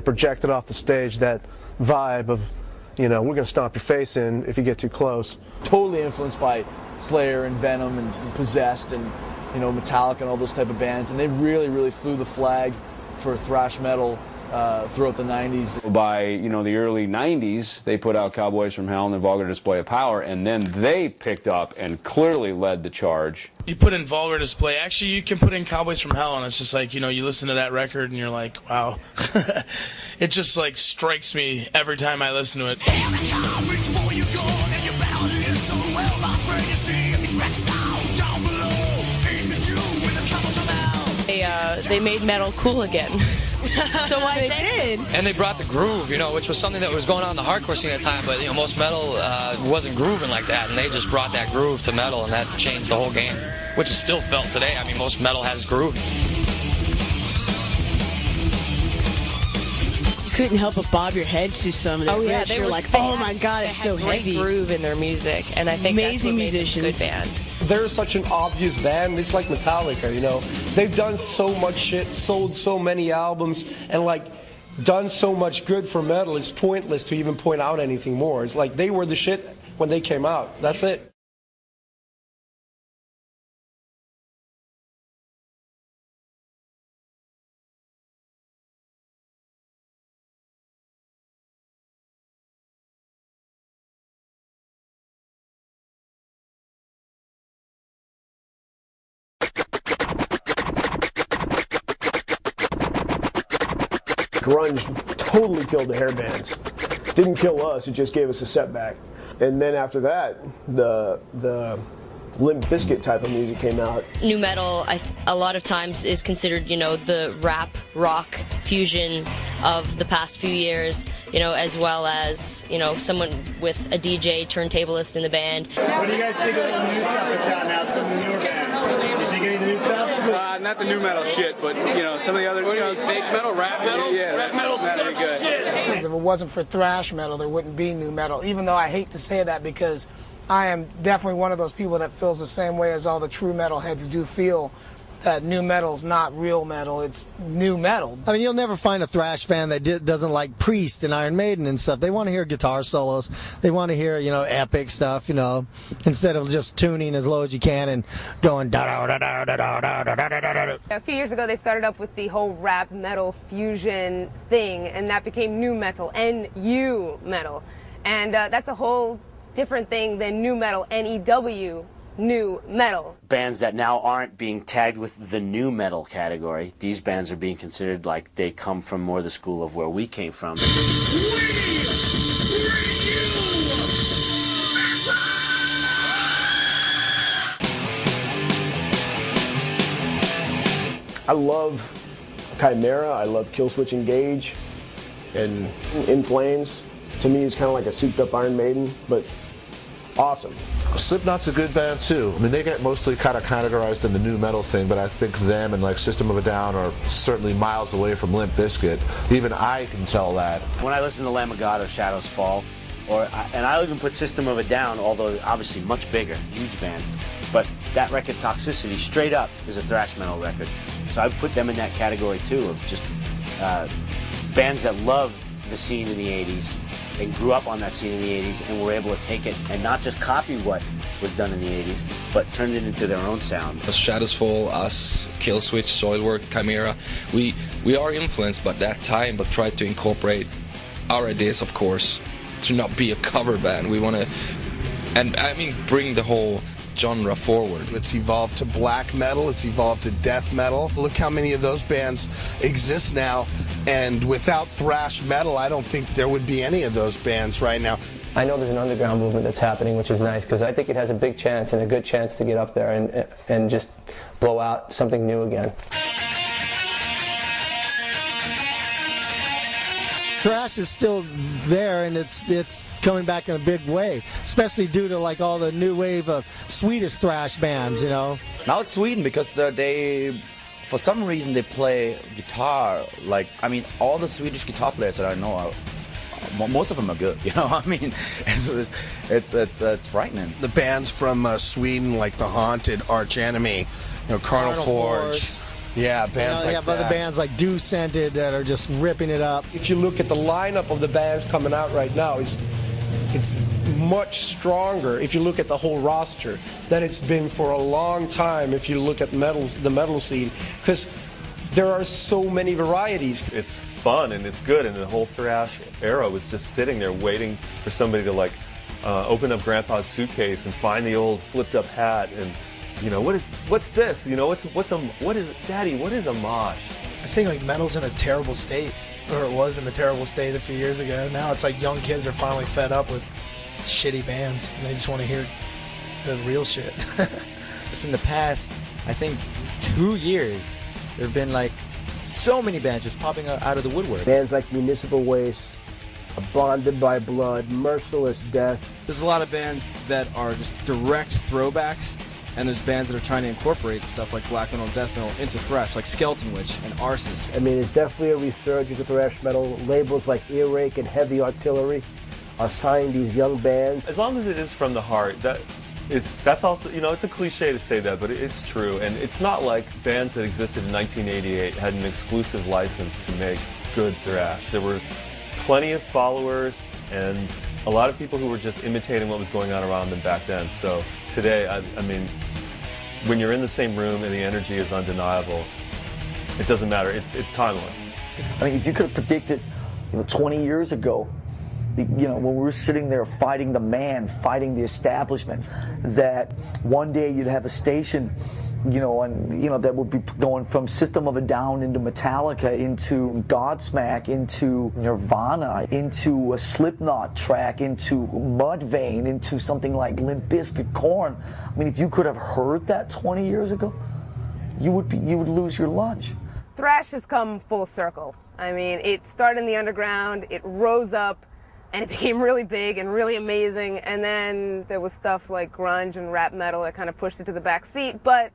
projected off the stage that vibe of, you know, we're going to stomp your face in if you get too close. Totally influenced by Slayer and Venom and Possessed and, you know, Metallica and all those type of bands, and they really flew the flag for thrash metal throughout the 90s. By, you know, the early 90s, they put out Cowboys from Hell and the Vulgar Display of Power, and then they picked up and clearly led the charge. You put in Vulgar Display, actually you can put in Cowboys from Hell, and it's just like, you know, you listen to that record and you're like, wow. It just like strikes me every time I listen to it. They made metal cool again. So why they did? And they brought the groove, you know, which was something that was going on in the hardcore scene at the time, but, you know, most metal wasn't grooving like that, and they just brought that groove to metal, and that changed the whole game, which is still felt today. I mean, most metal has groove. You couldn't help but bob your head to some of the riffs. They were were like, oh my god, it's so heavy. Groove in their music, and I think amazing that's what musicians. made them a good band. They're such an obvious band. It's like Metallica, you know. They've done so much shit, sold so many albums, and like done so much good for metal. It's pointless to even point out anything more. It's like they were the shit when they came out. That's it. Grunge totally killed the hair bands. Didn't kill us, it just gave us a setback. And then after that, the Limp Bizkit type of music came out. Nu metal, a lot of times, is considered, you know, the rap rock fusion of the past few years, you know, as well as, you know, someone with a DJ turntablist in the band. What do you guys think of the new stuff that's out now from the newer band? Not the new metal shit, but some of the other. Fake metal, rap metal. Yeah, rap metal very good. shit. If it wasn't for thrash metal, there wouldn't be new metal. Even though I hate to say that, because I am definitely one of those people that feels the same way as all the true metal heads do feel. That new metal's not real metal, it's new metal. I mean, you'll never find a thrash fan that doesn't like Priest and Iron Maiden and stuff. They want to hear guitar solos. They want to hear, epic stuff, instead of just tuning as low as you can and going da-da-da-da-da-da-da-da-da-da. A few years ago, they started up with the whole rap metal fusion thing, and that became new metal, N-U metal. And that's a whole different thing than new metal, N-E-W. New metal. Bands that now aren't being tagged with the new metal category, these bands are being considered like they come from more the school of where we came from. I love Chimera, I love Killswitch Engage, and In Flames. To me, it's kind of like a souped up Iron Maiden, but awesome. Slipknot's a good band too. I mean, they get mostly kind of categorized in the new metal thing, but I think them and like System of a Down are certainly miles away from Limp Bizkit. Even I can tell that. When I listen to Lamb of God or Shadows Fall, and I'll even put System of a Down, although obviously much bigger, huge band, but that record Toxicity straight up is a thrash metal record. So I would put them in that category too, of just bands that love the scene in the 80s and grew up on that scene in the 80s and were able to take it and not just copy what was done in the 80s, but turned it into their own sound. As Shadows Fall, us, Killswitch, Soilwork, Chimera, we are influenced by that time, but try to incorporate our ideas, of course, to not be a cover band. We want to, and I mean, bring the whole genre forward. It's evolved to black metal, it's evolved to death metal. Look how many of those bands exist now, and without thrash metal, I don't think there would be any of those bands right now. I know there's an underground movement that's happening, which is nice, because I think it has a big chance and a good chance to get up there and just blow out something new again. Thrash is still there, and it's coming back in a big way, especially due to like all the new wave of Swedish thrash bands, Now it's Sweden because they, for some reason, they play guitar. Like, I mean, all the Swedish guitar players that I know are, most of them are good. I mean, it's frightening. The bands from Sweden, like the Haunted, Arch Enemy, Carnal Forge. Yeah, bands like you have other bands like Dew Scented that are just ripping it up. If you look at the lineup of the bands coming out right now, it's much stronger if you look at the whole roster than it's been for a long time if you look at the metal scene, because there are so many varieties. It's fun and it's good, and the whole thrash era was just sitting there waiting for somebody to open up Grandpa's suitcase and find the old flipped up hat and what's this? What is Daddy? What is a mosh? I think metal's in a terrible state, or it was in a terrible state a few years ago. Now it's like young kids are finally fed up with shitty bands, and they just want to hear the real shit. Just in the past, I think 2 years, there have been so many bands just popping out of the woodwork. Bands like Municipal Waste, Bonded by Blood, Merciless Death. There's a lot of bands that are just direct throwbacks. And there's bands that are trying to incorporate stuff like black metal and death metal into thrash, like Skeleton Witch and Arsis. I mean, it's definitely a resurgence of thrash metal. Labels like Earache and Heavy Artillery are signing these young bands. As long as it is from the heart, that's also, it's a cliche to say that, but it's true. And it's not like bands that existed in 1988 had an exclusive license to make good thrash. There were plenty of followers and a lot of people who were just imitating what was going on around them back then. So today, I mean, when you're in the same room and the energy is undeniable, it doesn't matter. It's timeless. I mean, if you could have predicted, 20 years ago, when we were sitting there fighting the man, fighting the establishment, that one day you'd have a station, that would be going from System of a Down into Metallica, into Godsmack, into Nirvana, into a Slipknot track, into Mudvayne, into something like Limp Bizkit, Korn. I mean, if you could have heard that 20 years ago, you would lose your lunch. Thrash has come full circle. I mean, it started in the underground, it rose up, and it became really big and really amazing, and then there was stuff like grunge and rap metal that kind of pushed it to the back seat, but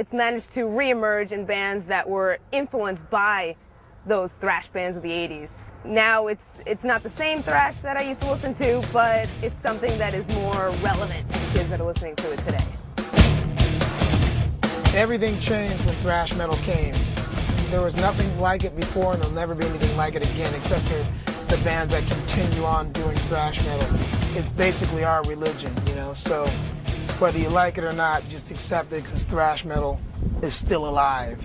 it's managed to reemerge in bands that were influenced by those thrash bands of the 80s. Now it's not the same thrash that I used to listen to, but it's something that is more relevant to the kids that are listening to it today. Everything changed when thrash metal came. There was nothing like it before, and there'll never be anything like it again, except for the bands that continue on doing thrash metal. It's basically our religion, you know, so whether you like it or not, just accept it, because thrash metal is still alive.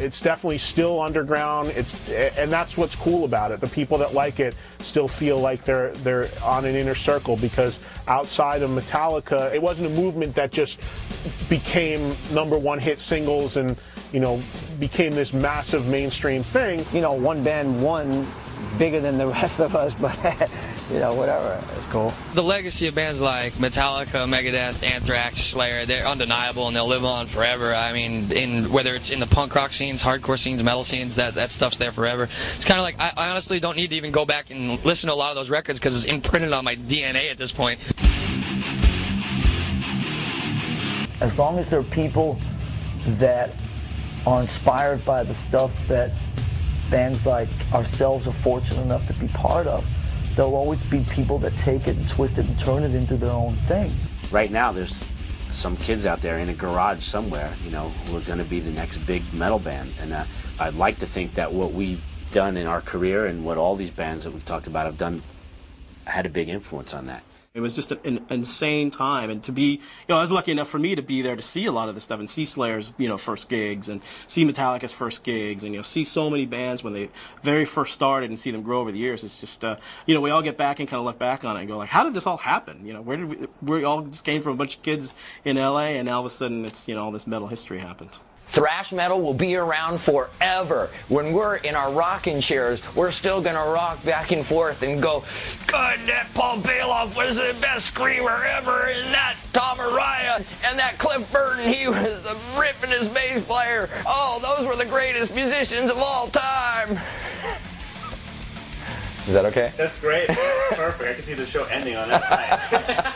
It's definitely still underground. And that's what's cool about it. The people that like it still feel like they're on an inner circle, because outside of Metallica, it wasn't a movement that just became #1 hit singles and, you know, became this massive mainstream thing. You know, one band won bigger than the rest of us, but you know, whatever, it's cool. The legacy of bands like Metallica, Megadeth, Anthrax, Slayer, they're undeniable and they'll live on forever. I mean, whether it's in the punk rock scenes, hardcore scenes, metal scenes, that stuff's there forever. It's kind of like, I honestly don't need to even go back and listen to a lot of those records because it's imprinted on my DNA at this point. As long as there are people that are inspired by the stuff that bands like ourselves are fortunate enough to be part of, there'll always be people that take it and twist it and turn it into their own thing. Right now, there's some kids out there in a garage somewhere, you know, who are going to be the next big metal band. And I'd like to think that what we've done in our career and what all these bands that we've talked about have done had a big influence on that. It was just an insane time, and to be, you know, I was lucky enough for me to be there to see a lot of this stuff and see Slayer's, you know, first gigs and see Metallica's first gigs, and, you know, see so many bands when they very first started and see them grow over the years. It's just, you know, we all get back and kind of look back on it and go like, how did this all happen? You know, where did we all just came from a bunch of kids in LA, and all of a sudden it's, you know, all this metal history happened. Thrash metal will be around forever. When we're in our rocking chairs, we're still gonna rock back and forth and go, God, that Paul Bailoff was the best screamer ever, and that Tom Araya, and that Cliff Burton, he was the rippingest bass player. Oh, those were the greatest musicians of all time. Is that okay? That's great. Perfect. I can see the show ending on that.